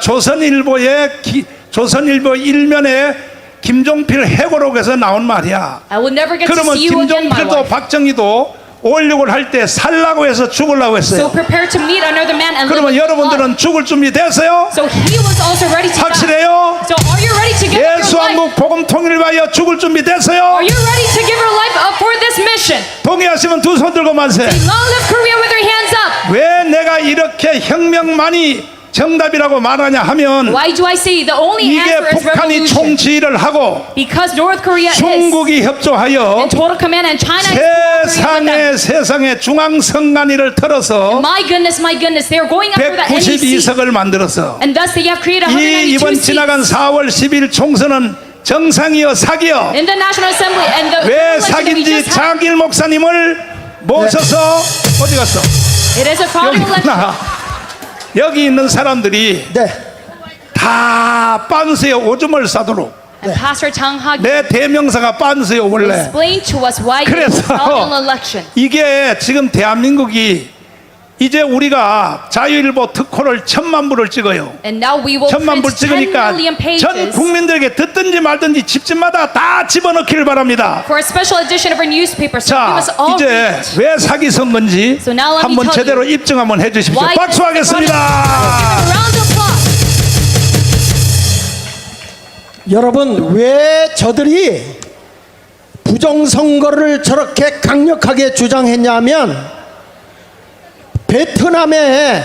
조선일보 일면에 김종필 해고록에서 나온 말이야. I will never get to 그러면 see you again, my 김종필도 wife. 박정희도 5.16을 할 때 살라고 해서 죽으려고 So 했어요. prepare to meet another man and live 그러면 with God. 여러분들은 죽을 준비 됐어요? So he was also ready to die. 확실해요? So are you ready to give up your life? 예수왕국 복음 통일을 위하여 죽을 준비 됐어요? Are you ready to give your life up for this mission? 동의하시면 두 손 들고 만세. Long live Korea with your hands up. 왜 내가 이렇게 혁명만이 정답이라고 말하냐 하면 Why do I say the only 이게 answer is 북한이 revolution? 총지휘를 하고 Because North Korea is 중국이 협조하여 in total command and China is cooperating with them. 세상에 중앙선관위를 틀어서 My goodness, they're going after the NEC. 192석을 만들었어. And thus they have created 이 192 이번 seats 지나간 4월 10일 총선은 정상이요 사기요. in the National Assembly. And the 왜 election that we 사기인지 just had, 장길 목사님을 모셔서 어디 갔어? it is a fraud 여기 election. 있구나. 여기 있는 사람들이 네. 다 빤스에 오줌을 싸도록 And Pastor Chang Ha 내 대명사가 빤스요 원래. explained to us why it is a 그래서 fraudulent election. 이게 지금 대한민국이 이제 우리가 자유일보 특호를 1000만 부를 찍어요. And now we will 1000만 불 print 10 찍으니까 million 전 pages 국민들에게 듣든지 말든지 집집마다 다 집어넣기를 바랍니다. for a special edition of our newspaper. So we 자, must all 이제 read it. 왜 사기 선거인지 So now let me 한번 tell 제대로 you 입증 한번 해주십시오. why this is 박수하겠습니다. fraudulent. Round of applause. 여러분, 왜 저들이 부정선거를 저렇게 강력하게 주장했냐면 베트남에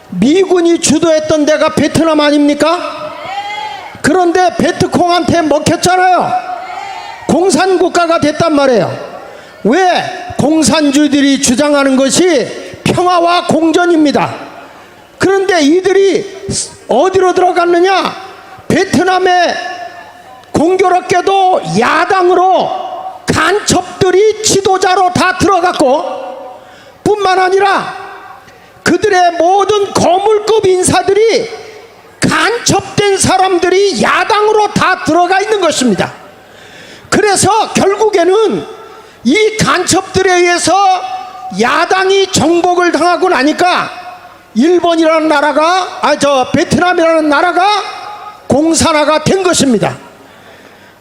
미군이 주도했던 데가 베트남 아닙니까? 그런데 베트콩한테 먹혔잖아요. 공산국가가 됐단 말이에요. 왜? 공산주의들이 주장하는 것이 평화와 공존입니다. 그런데 이들이 어디로 들어갔느냐? 베트남에 공교롭게도 야당으로 간첩들이 지도자로 다 들어갔고 뿐만 아니라 그들의 모든 거물급 인사들이 간첩된 사람들이 야당으로 다 들어가 있는 것입니다. 그래서 결국에는 이 간첩들에 의해서 야당이 정복을 당하고 나니까 일본이라는 나라가 베트남이라는 나라가 공산화가 된 것입니다.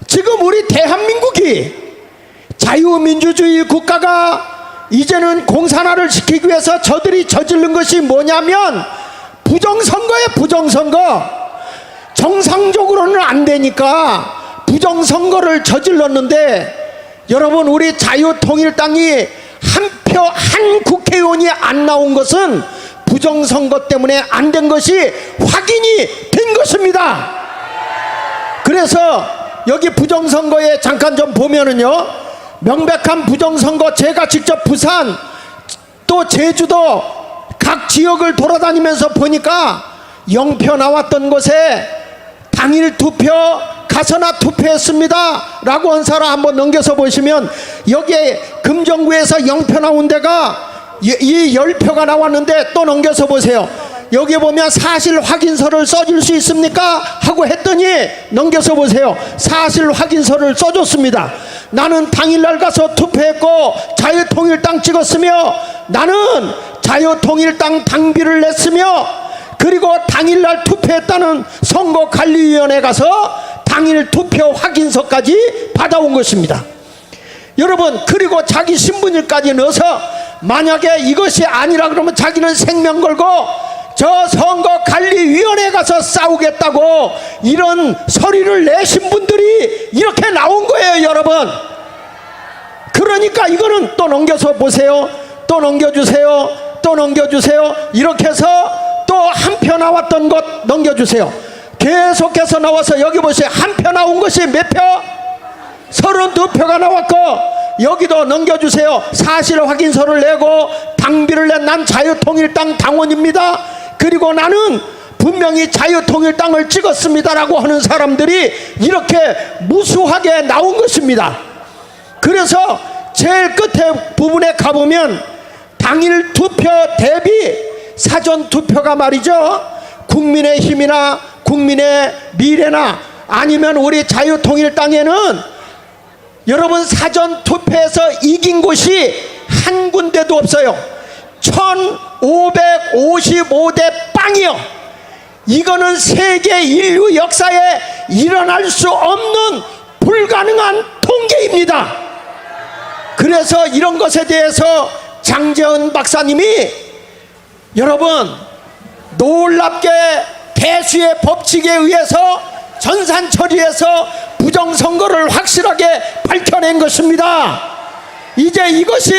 지금 우리 대한민국이 자유민주주의 국가가 이제는 공산화를 시키기 위해서 저들이 저지른 것이 뭐냐면 부정선거예요. 부정선거. 정상적으로는 안 되니까 부정선거를 저질렀는데 여러분, 우리 자유통일당이 한 국회의원이 안 나온 것은 부정선거 때문에 안 된 것이 확인이 된 것입니다. 그래서 여기 부정선거에 잠깐 좀 보면은요, 명백한 부정선거, 제가 직접 부산 또 제주도 각 지역을 돌아다니면서 보니까 영표 나왔던 곳에 당일 투표 가서나 투표했습니다 라고 한 사람 한번 넘겨서 보시면 여기에 금정구에서 0표 나온 데가 이 10표가 나왔는데 또 넘겨서 보세요. 여기 보면 사실 확인서를 써줄 수 있습니까? 하고 했더니 넘겨서 보세요. 사실 확인서를 써줬습니다. 나는 당일날 가서 투표했고 자유통일당 찍었으며 나는 자유통일당 당비를 냈으며 그리고 당일날 투표했다는 선거관리위원회 가서 당일 투표 확인서까지 받아온 것입니다. 여러분, 그리고 자기 신분일까지 넣어서 만약에 이것이 아니라 그러면 자기는 생명 걸고 저 선거관리위원회 가서 싸우겠다고 이런 소리를 내신 분들이 이렇게 나온 거예요, 여러분. 그러니까 이거는 또 넘겨서 보세요. 또 넘겨주세요. 또 넘겨주세요. 이렇게 해서 또 한 표 나왔던 것 넘겨주세요. 계속해서 나와서 여기 보세요. 한 표 나온 것이 몇 표? 32표가 나왔고 여기도 넘겨주세요. 사실 확인서를 내고 당비를 낸 난 자유통일당 당원입니다. 그리고 나는 분명히 자유통일당을 찍었습니다라고 하는 사람들이 이렇게 무수하게 나온 것입니다. 그래서 제일 끝에 부분에 가보면 당일 투표 대비 사전 투표가 말이죠, 국민의힘이나 국민의 미래나 아니면 우리 자유통일당에는 여러분 사전 투표에서 이긴 곳이 한 군데도 없어요. 1555대 빵이요. 이거는 세계 인류 역사에 일어날 수 없는 불가능한 통계입니다. 그래서 이런 것에 대해서 장재훈 박사님이 여러분 놀랍게 대수의 법칙에 의해서 전산 처리해서 부정선거를 확실하게 밝혀낸 것입니다. 이제 이것이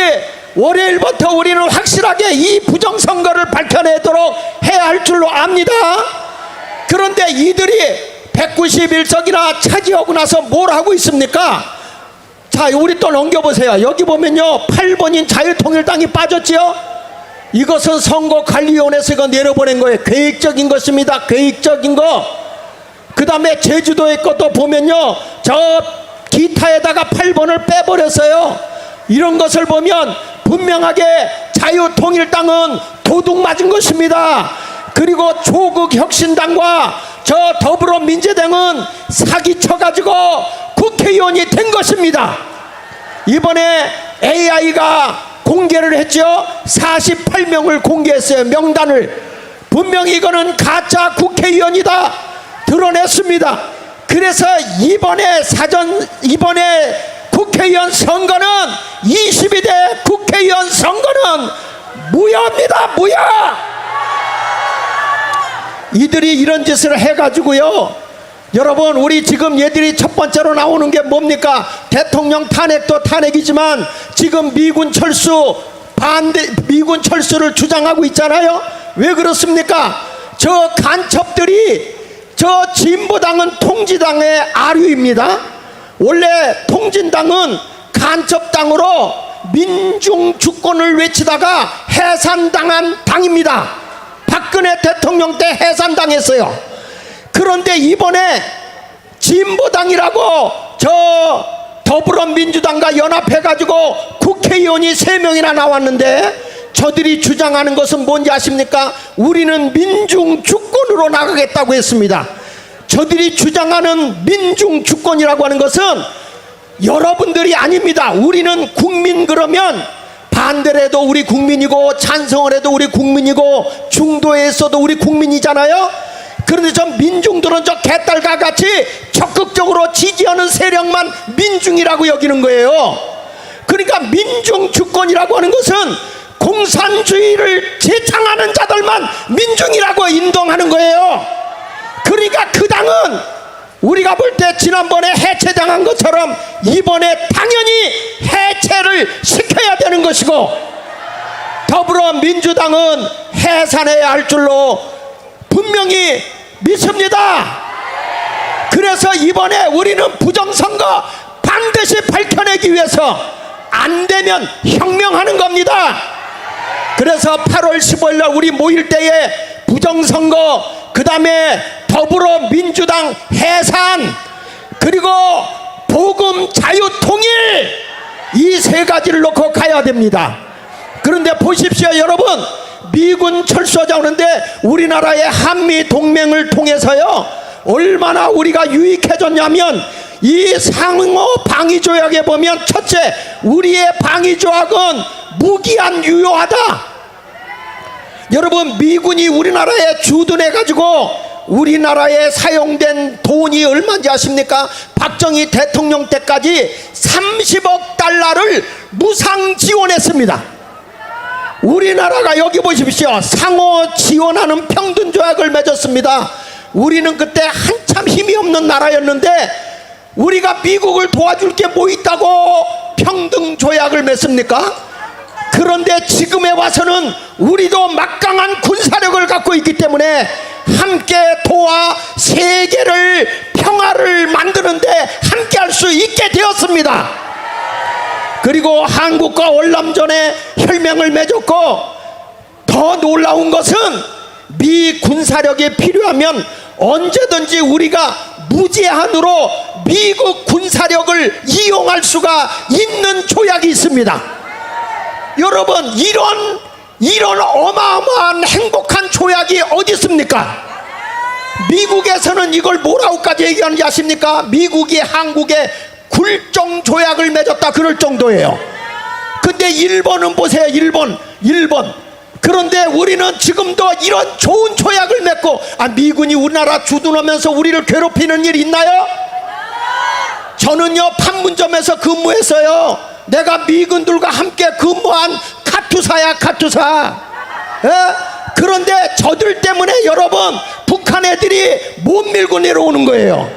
월요일부터 우리는 확실하게 이 부정선거를 밝혀내도록 해야 할 줄로 압니다. 그런데 이들이 191석이나 차지하고 나서 뭘 하고 있습니까? 자, 우리 또 넘겨보세요. 여기 보면요, 8번인 자유통일당이 빠졌지요. 이것은 선거관리위원회에서 이거 내려보낸 거예요. 계획적인 것입니다. 계획적인 거. 그 다음에 제주도의 것도 보면요, 저 기타에다가 8번을 빼버렸어요. 이런 것을 보면 분명하게 자유통일당은 도둑 맞은 것입니다. 그리고 조국혁신당과 저 더불어민주당은 사기쳐가지고 국회의원이 된 것입니다. 이번에 AI가 공개를 했죠. 48명을 공개했어요. 명단을. 분명히 이거는 가짜 국회의원이다 드러냈습니다. 그래서 이번에 국회의원 선거는 22대 국회의원 선거는 무효입니다. 무효. 이들이 이런 짓을 해가지고요, 여러분, 우리 지금 얘들이 첫 번째로 나오는 게 뭡니까? 대통령 탄핵도 탄핵이지만 지금 미군 철수를 주장하고 있잖아요. 왜 그렇습니까? 저 간첩들이, 저 진보당은 통지당의 아류입니다. 원래 통진당은 간첩당으로 민중주권을 외치다가 해산당한 당입니다. 박근혜 대통령 때 해산당했어요. 그런데 이번에 진보당이라고 저 더불어민주당과 연합해가지고 국회의원이 3명이나 나왔는데 저들이 주장하는 것은 뭔지 아십니까? 우리는 민중주권으로 나가겠다고 했습니다. 저들이 주장하는 민중주권이라고 하는 것은 여러분들이 아닙니다. 우리는 국민, 그러면 반대를 해도 우리 국민이고 찬성을 해도 우리 국민이고 중도에 있어도 우리 국민이잖아요. 그런데 저 민중들은 저 개딸과 같이 적극적으로 지지하는 세력만 민중이라고 여기는 거예요. 그러니까 민중주권이라고 하는 것은 공산주의를 제창하는 자들만 민중이라고 인정하는 거예요. 그러니까 그 당은 우리가 볼 때 지난번에 해체당한 것처럼 이번에 당연히 해체를 시켜야 되는 것이고, 더불어민주당은 해산해야 할 줄로 분명히 믿습니다. 그래서 이번에 우리는 부정선거 반드시 밝혀내기 위해서 안 되면 혁명하는 겁니다. 그래서 8월 15일 날 우리 모일 때에 부정선거, 그 다음에 더불어민주당 해산, 그리고 복음, 자유, 통일, 이 세 가지를 놓고 가야 됩니다. 그런데 보십시오 여러분, 미군 철수하자 하는데 우리나라의 한미 동맹을 통해서요 얼마나 우리가 유익해졌냐면, 이 상호 방위 조약에 보면 첫째, 우리의 방위 조약은 무기한 유효하다. 여러분, 미군이 우리나라에 주둔해 가지고 우리나라에 사용된 돈이 얼마인지 아십니까? 박정희 대통령 때까지 30억 달러를 무상 지원했습니다. 우리나라가 여기 보십시오, 상호 지원하는 평등조약을 맺었습니다. 우리는 그때 한참 힘이 없는 나라였는데 우리가 미국을 도와줄 게 뭐 있다고 평등조약을 맺습니까? 그런데 지금에 와서는 우리도 막강한 군사력을 갖고 있기 때문에 함께 도와 세계를, 평화를 만드는데 함께 할 수 있게 되었습니다. 그리고 한국과 월남전에 혈맹을 맺었고, 더 놀라운 것은 미 군사력이 필요하면 언제든지 우리가 무제한으로 미국 군사력을 이용할 수가 있는 조약이 있습니다. 여러분, 이런 어마어마한 행복한 조약이 어디 있습니까? 미국에서는 이걸 뭐라고까지 얘기하는지 아십니까? 미국이 한국에 굴종 조약을 맺었다 그럴 정도예요. 근데 일본은 보세요, 일본. 그런데 우리는 지금도 이런 좋은 조약을 맺고, 미군이 우리나라 주둔하면서 우리를 괴롭히는 일 있나요? 저는요 판문점에서 근무했어요. 내가 미군들과 함께 근무한 카투사야, 카투사. 그런데 저들 때문에 여러분, 북한 애들이 못 밀고 내려오는 거예요.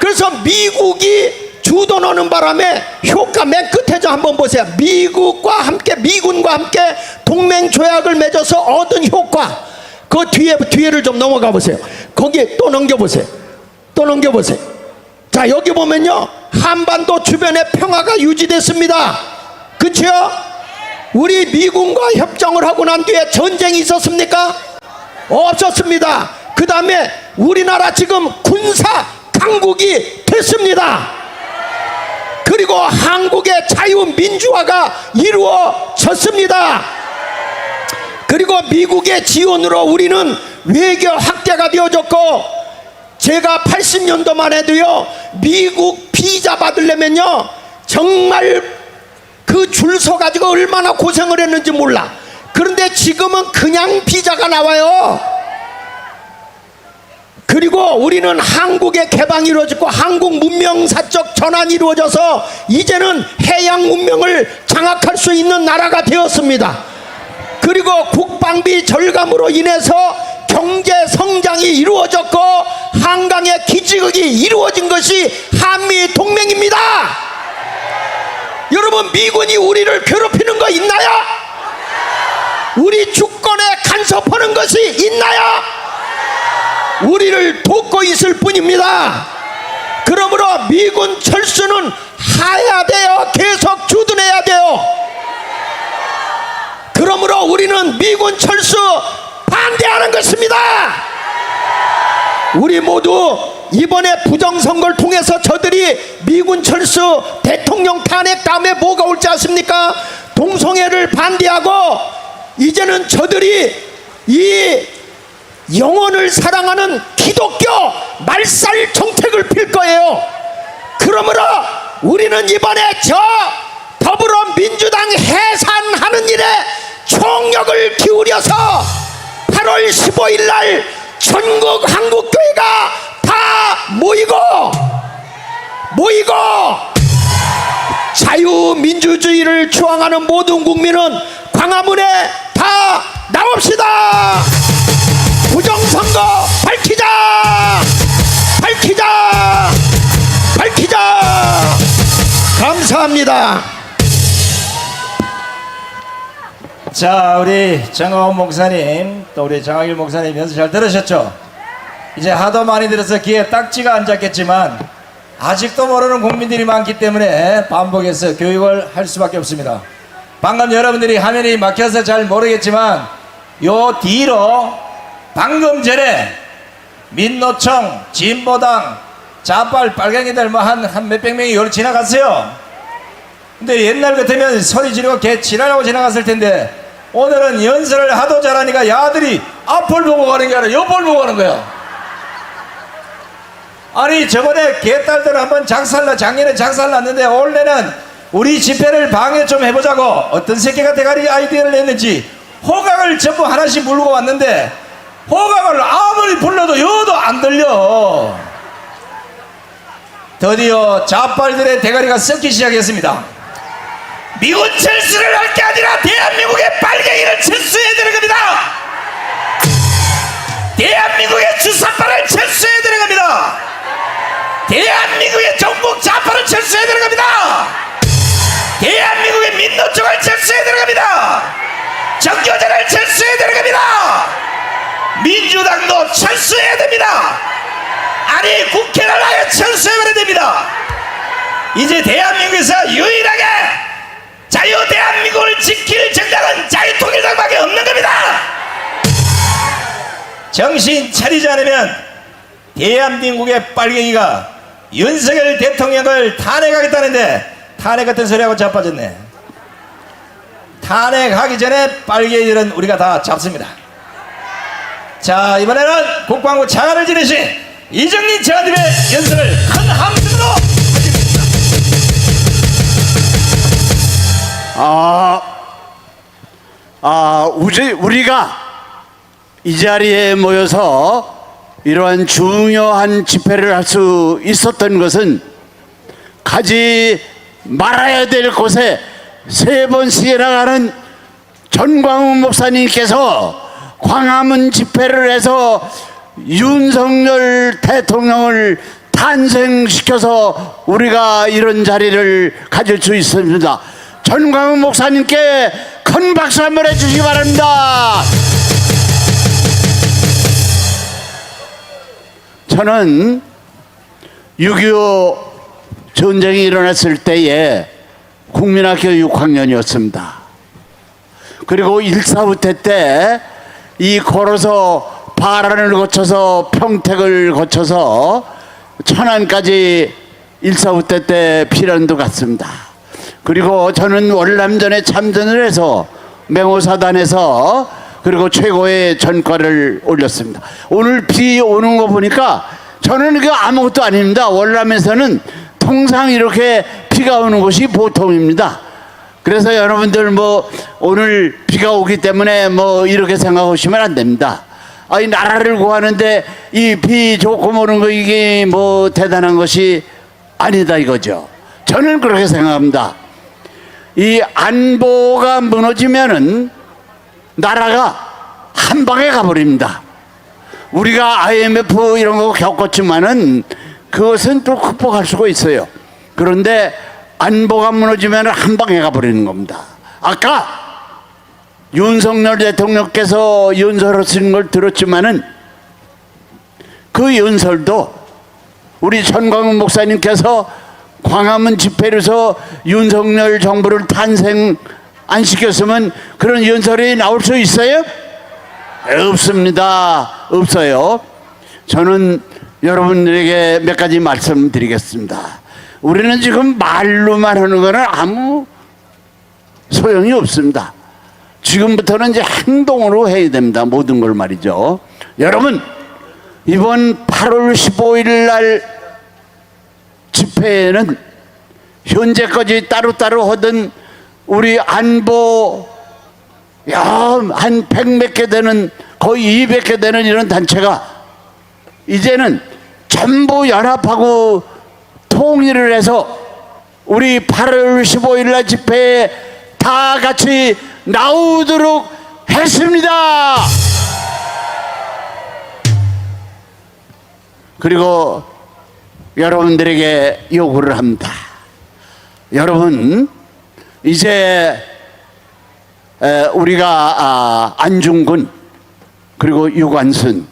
그래서 미국이 주둔하는 바람에 효과, 맨 끝에 좀 한번 보세요. 미군과 함께 동맹 조약을 맺어서 얻은 효과, 그 뒤에를 좀 넘어가 보세요. 거기 또 넘겨보세요. 자, 여기 보면요, 한반도 주변에 평화가 유지됐습니다. 그렇죠? 우리 미군과 협정을 하고 난 뒤에 전쟁이 있었습니까? 없었습니다. 그 다음에 우리나라 지금 군사 강국이 됐습니다. 그리고 한국의 자유민주화가 이루어졌습니다. 그리고 미국의 지원으로 우리는 외교 확대가 되어졌고, 제가 80년도만 해도요 미국 비자 받으려면요 정말 그 줄 서 가지고 얼마나 고생을 했는지 몰라. 그런데 지금은 그냥 비자가 나와요. 그리고 우리는 한국의 개방이 이루어졌고, 한국 문명사적 전환이 이루어져서 이제는 해양 문명을 장악할 수 있는 나라가 되었습니다. 그리고 국방비 절감으로 인해서 경제 성장이 이루어졌고, 한강의 기지국이 이루어진 것이 한미 동맹입니다. 여러분, 미군이 우리를 괴롭히는 거 있나요? 우리 주권에 간섭하는 것이 있나요? 우리를 돕고 있을 뿐입니다. 그러므로 미군 철수는 해야 돼요. 계속 주둔해야 돼요. 그러므로 우리는 미군 철수 반대하는 것입니다. 우리 모두 이번에 부정선거를 통해서 저들이 미군 철수, 대통령 탄핵 다음에 뭐가 올지 아십니까? 동성애를 반대하고, 이제는 저들이 이 영혼을 사랑하는 기독교 말살 정책을 필 거예요. 그러므로 우리는 이번에 저 더불어민주당 해산하는 일에 총력을 기울여서 8월 15일 날 전국 한국교회가 다 모이고 자유민주주의를 추앙하는 모든 국민은 광화문에 다 나옵시다. 부정선거 밝히자. 감사합니다. 자, 우리 정하원 목사님, 또 우리 장학일 목사님 연수 잘 들으셨죠? 이제 하도 많이 들어서 귀에 딱지가 앉았겠지만 아직도 모르는 국민들이 많기 때문에 반복해서 교육을 할 수밖에 없습니다. 방금 여러분들이 화면이 막혀서 잘 모르겠지만 요 뒤로 방금 전에 민노총, 진보당, 좌빨 빨갱이들 뭐 한 몇백 명이 여기 지나갔어요. 근데 옛날 같으면 소리 지르고 개 지랄하고 지나갔을 텐데 오늘은 연설을 하도 잘하니까 야들이 앞을 보고 가는 게 아니라 옆을 보고 가는 거야. 아니 저번에 개딸들 한번 작년에 작살났는데 올해는 우리 집회를 방해 좀 해보자고 어떤 새끼가 대가리 아이디어를 냈는지 호각을 전부 하나씩 물고 왔는데 호각을 아무리 불러도 여도 안 들려. 드디어 좌빨들의 대가리가 썩기 시작했습니다. 미군 철수를 할 게 아니라 대한민국의 빨갱이를 철수해야 되는 겁니다. 대한민국의 주사파를 철수해야 되는 겁니다. 대한민국의 정복 좌파를 철수해야 되는 겁니다. 대한민국의 민노총을 철수해야 되는 겁니다. 정교제를 철수해야 되는 겁니다. 민주당도 철수해야 됩니다. 아니 국회를 아예 철수해버려야 됩니다. 이제 대한민국에서 유일하게 자유 대한민국을 지킬 정당은 자유통일당밖에 없는 겁니다. 정신 차리지 않으면 대한민국의 빨갱이가 윤석열 대통령을 탄핵하겠다는데 탄핵 같은 소리하고 자빠졌네. 탄핵하기 전에 빨갱이들은 우리가 다 잡습니다. 자, 이번에는 국방부 차관을 지내신 이정민 차관님의 연설을 큰 함성으로 우리가 이 자리에 모여서 이러한 중요한 집회를 할 수 있었던 것은 가지 말아야 될 곳에 3번씩이나 가는 전광훈 목사님께서 광화문 집회를 해서 윤석열 대통령을 탄생시켜서 우리가 이런 자리를 가질 수 있습니다. 전광훈 목사님께 큰 박수 한번 해주시기 바랍니다. 저는 6.25 전쟁이 일어났을 때에 국민학교 6학년이었습니다. 그리고 1.4후퇴 때 이 걸어서 바란을 거쳐서 평택을 거쳐서 천안까지 1.4후퇴 때 피란도 갔습니다. 그리고 저는 월남전에 참전을 해서 맹호사단에서 그리고 최고의 전과를 올렸습니다. 오늘 비 오는 거 보니까 저는 이거 아무것도 아닙니다. 월남에서는 통상 이렇게 비가 오는 것이 보통입니다. 그래서 여러분들 뭐 오늘 비가 오기 때문에 뭐 이렇게 생각하시면 안 됩니다. 이 나라를 구하는데 이 비 조금 오는 거 이게 뭐 대단한 것이 아니다 이거죠. 저는 그렇게 생각합니다. 이 안보가 무너지면은 나라가 한 방에 가버립니다. 우리가 IMF 이런 거 겪었지만은 그것은 또 극복할 수가 있어요. 그런데 안보가 무너지면 한 방에 가버리는 겁니다. 아까 윤석열 대통령께서 연설을 쓰는 걸 들었지만은 그 연설도 우리 전광훈 목사님께서 광화문 집회로서 윤석열 정부를 탄생 안 시켰으면 그런 연설이 나올 수 있어요? 없습니다. 없어요. 저는 여러분들에게 몇 가지 말씀드리겠습니다. 우리는 지금 말로만 하는 거는 아무 소용이 없습니다. 지금부터는 이제 행동으로 해야 됩니다. 모든 걸 말이죠. 여러분, 이번 8월 15일 날 집회에는 현재까지 따로따로 하던 우리 안보 한 100몇 개 되는 거의 200개 되는 이런 단체가 이제는 전부 연합하고 통일을 해서 우리 8월 15일 날 집회에 다 같이 나오도록 했습니다. 그리고 여러분들에게 요구를 합니다. 여러분, 이제 우리가 안중근 그리고 유관순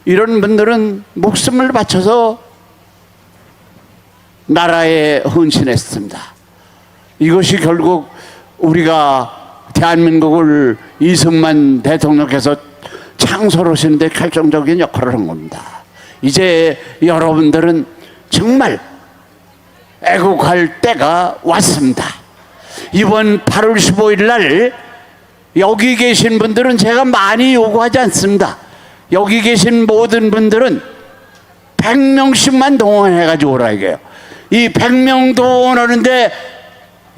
이런 분들은 목숨을 바쳐서 나라에 헌신했습니다. 이것이 결국 우리가 대한민국을 이승만 대통령께서 창설하시는데 결정적인 역할을 한 겁니다. 이제 여러분들은 정말 애국할 때가 왔습니다. 이번 8월 15일 날 여기 계신 분들은 제가 많이 요구하지 않습니다. 여기 계신 모든 분들은 100명씩만 동원해가지고 오라 이게요. 이 100명 동원하는데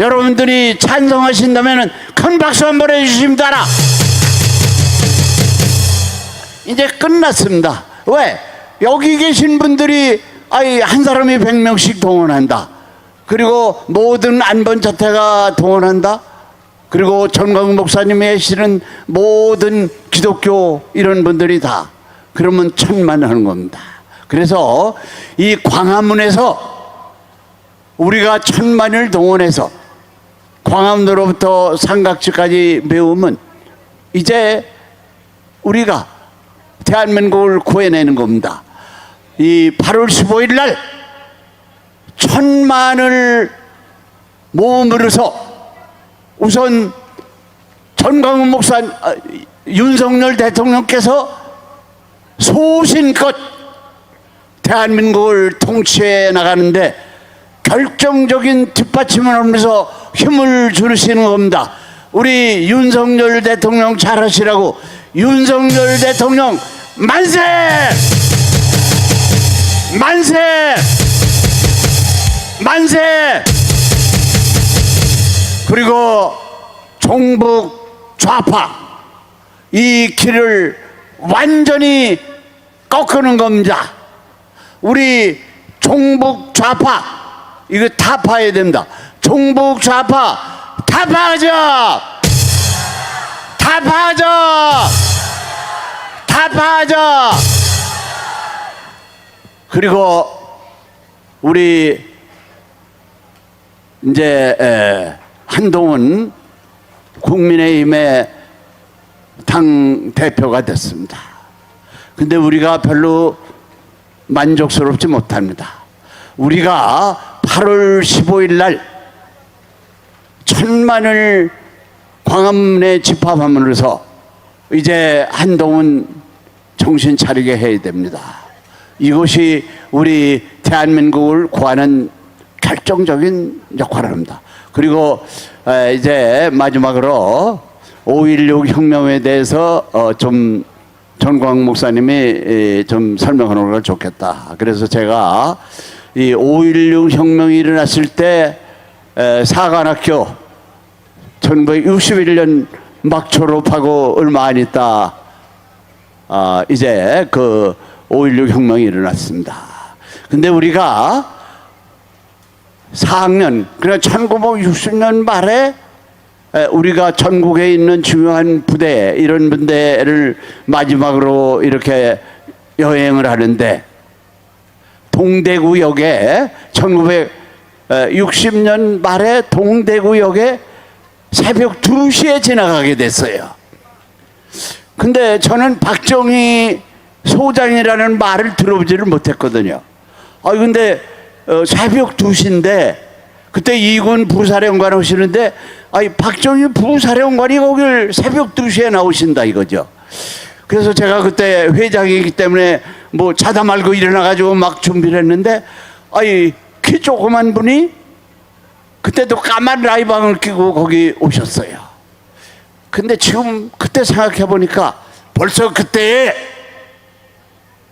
여러분들이 찬성하신다면 큰 박수 한번 해주시면 알아. 이제 끝났습니다. 왜? 여기 계신 분들이 한 사람이 100명씩 동원한다. 그리고 모든 안번자태가 동원한다. 그리고 전광훈 목사님이 하시는 모든 기독교 이런 분들이 다 그러면 1000만 하는 겁니다. 그래서 이 광화문에서 우리가 1000만을 동원해서 광화문으로부터 삼각지까지 메우면 이제 우리가 대한민국을 구해내는 겁니다. 이 8월 15일 날 1000만을 모음으로써 우선 전광훈 목사, 윤석열 대통령께서 소신껏 대한민국을 통치해 나가는데 결정적인 뒷받침을 하면서 힘을 주시는 겁니다. 우리 윤석열 대통령 잘하시라고. 윤석열 대통령 만세! 만세! 만세! 그리고 종북 좌파 이 길을 완전히 꺾는 겁니다. 우리 종북 좌파 이거 타파해야 됩니다. 종북 좌파 타파하자! 타파하자! 타파하자! 그리고 우리 이제 한동훈 국민의힘의 당 대표가 됐습니다. 근데 우리가 별로 만족스럽지 못합니다. 우리가 8월 15일 날 1000만을 광화문에 집합함으로써 이제 한동훈 정신 차리게 해야 됩니다. 이것이 우리 대한민국을 구하는 결정적인 역할을 합니다. 그리고 이제 마지막으로 5.16 혁명에 대해서 좀 전광훈 목사님이 좀 설명하는 걸 좋겠다. 그래서 제가 이 5.16 혁명이 일어났을 때 사관학교 1961년 막 졸업하고 얼마 안 있다 이제 그 5.16 혁명이 일어났습니다. 근데 우리가 4학년 그러니까 1960년 말에 우리가 전국에 있는 중요한 부대 이런 분대를 마지막으로 이렇게 여행을 하는데 동대구역에 1960년 말에 동대구역에 새벽 2시에 지나가게 됐어요. 근데 저는 박정희 소장이라는 말을 들어보지를 못했거든요. 근데 새벽 2시인데 그때 이군 부사령관 오시는데 박정희 부사령관이 거길 새벽 2시에 나오신다 이거죠. 그래서 제가 그때 회장이기 때문에 뭐 자다 말고 일어나가지고 막 준비를 했는데 키 조그만 분이 그때도 까만 라이방을 끼고 거기 오셨어요. 근데 지금 그때 생각해 보니까 벌써 그때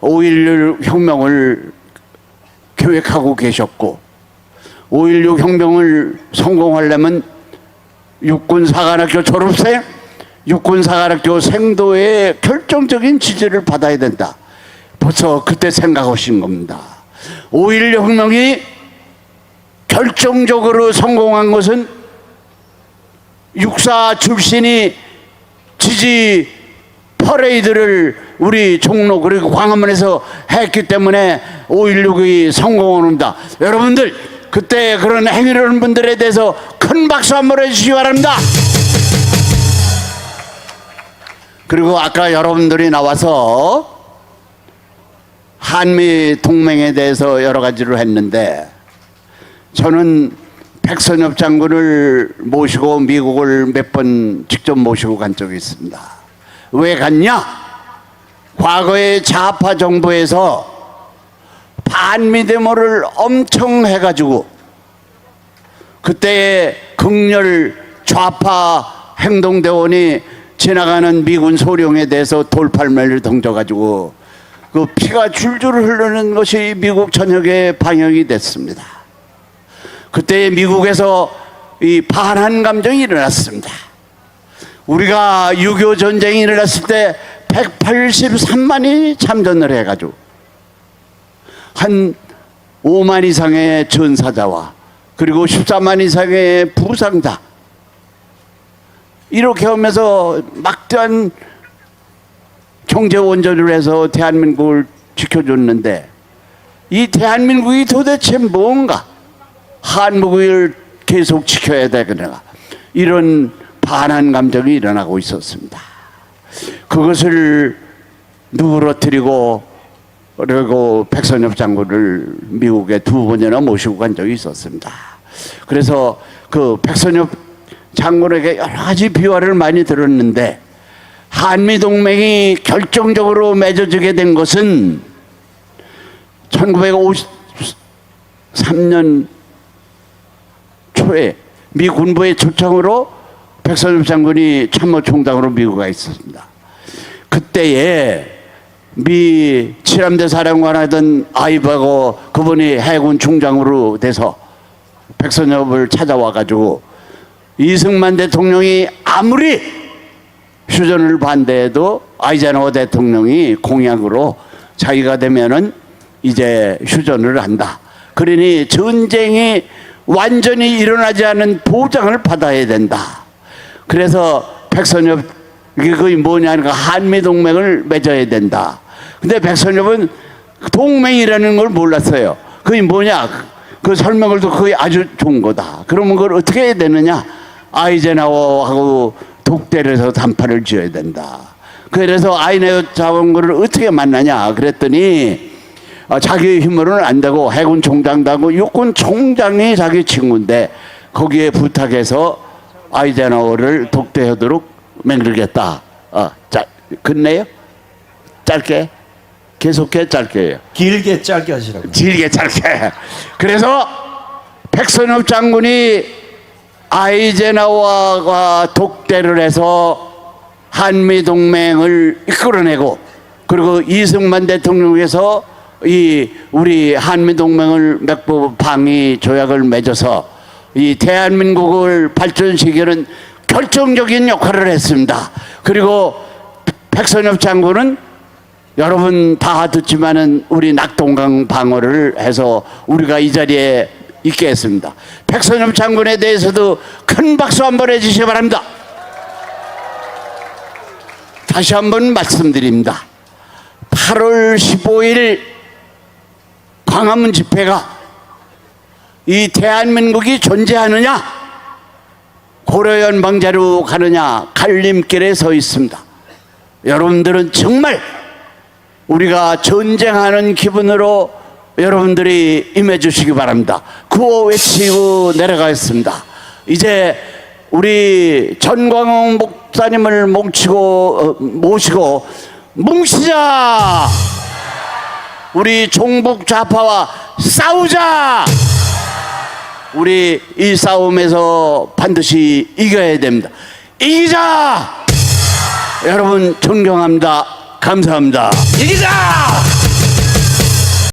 5.16 혁명을 계획하고 계셨고 5.16 혁명을 성공하려면 육군사관학교 졸업생, 육군사관학교 생도의 결정적인 지지를 받아야 된다. 벌써 그때 생각하신 겁니다. 5.16 혁명이 결정적으로 성공한 것은 육사 출신이 지지 퍼레이드를 우리 종로 그리고 광화문에서 했기 때문에 5.16이 성공합니다. 여러분들 그때 그런 행위를 하는 분들에 대해서 큰 박수 한번 해주시기 바랍니다. 그리고 아까 여러분들이 나와서 한미 동맹에 대해서 여러 가지를 했는데 저는 백선엽 장군을 모시고 미국을 몇 번 직접 모시고 간 적이 있습니다. 왜 갔냐? 과거의 좌파 정부에서 반미 데모를 엄청 해가지고 그때의 극렬 좌파 행동대원이 지나가는 미군 소령에 대해서 돌팔매를 던져가지고 그 피가 줄줄 흐르는 것이 미국 전역에 방영이 됐습니다. 그때 미국에서 이 반한 감정이 일어났습니다. 우리가 6.25 전쟁이 일어났을 때 183만이 참전을 해가지고 한 5만 이상의 전사자와 그리고 14만 이상의 부상자 이렇게 하면서 막대한 경제 원조를 해서 대한민국을 지켜줬는데 이 대한민국이 도대체 뭔가 한국을 계속 지켜야 되겠나 이런 반한 감정이 일어나고 있었습니다. 그것을 누그러뜨리고 그리고 백선엽 장군을 미국에 2번이나 모시고 간 적이 있었습니다. 그래서 그 백선엽 장군에게 여러 가지 비화를 많이 들었는데 한미동맹이 결정적으로 맺어지게 된 것은 1953년 초에 미 군부의 초청으로 백선엽 장군이 참모총장으로 미국에 있었습니다. 그때에 미 칠함대 사령관 하던 아이바고 그분이 해군 중장으로 돼서 백선엽을 찾아와 가지고 이승만 대통령이 아무리 휴전을 반대해도 아이젠하워 대통령이 공약으로 자기가 되면은 이제 휴전을 한다. 그러니 전쟁이 완전히 일어나지 않은 보장을 받아야 된다. 그래서 백선엽 그게 뭐냐니까 한미동맹을 맺어야 된다. 근데 백선엽은 동맹이라는 걸 몰랐어요. 그게 뭐냐? 그 설명을 또 그게 아주 좋은 거다. 그러면 그걸 어떻게 해야 되느냐? 아이젠하워하고 독대를 해서 단판을 지어야 된다. 그래서 아이젠하워 장군을 어떻게 만나냐? 그랬더니 자기의 힘으로는 안 되고 해군 총장도 하고 육군 총장이 자기 친구인데 거기에 부탁해서 아이젠하워를 독대하도록 만들겠다. 끝내요? 짧게? 계속해? 짧게 해요? 길게 짧게 하시라고. 길게 짧게. 그래서 백선엽 장군이 아이젠하워가 독대를 해서 한미동맹을 이끌어내고 그리고 이승만 대통령께서 이 우리 한미동맹을 맺고 방위 조약을 맺어서 이 대한민국을 발전시키는 결정적인 역할을 했습니다. 그리고 백선엽 장군은 여러분 다 듣지만은 우리 낙동강 방어를 해서 우리가 이 자리에 있게 했습니다. 백선엽 장군에 대해서도 큰 박수 한번 해주시기 바랍니다. 다시 한번 말씀드립니다. 8월 15일 광화문 집회가 이 대한민국이 존재하느냐 고려연방제로 가느냐 갈림길에 서 있습니다. 여러분들은 정말 우리가 전쟁하는 기분으로 여러분들이 임해 주시기 바랍니다. 구호 외치고 내려가겠습니다. 이제 우리 전광훈 목사님을 모시고 뭉치자. 우리 종북 좌파와 싸우자. 우리 이 싸움에서 반드시 이겨야 됩니다. 이기자. 여러분 존경합니다. 감사합니다. 이기자.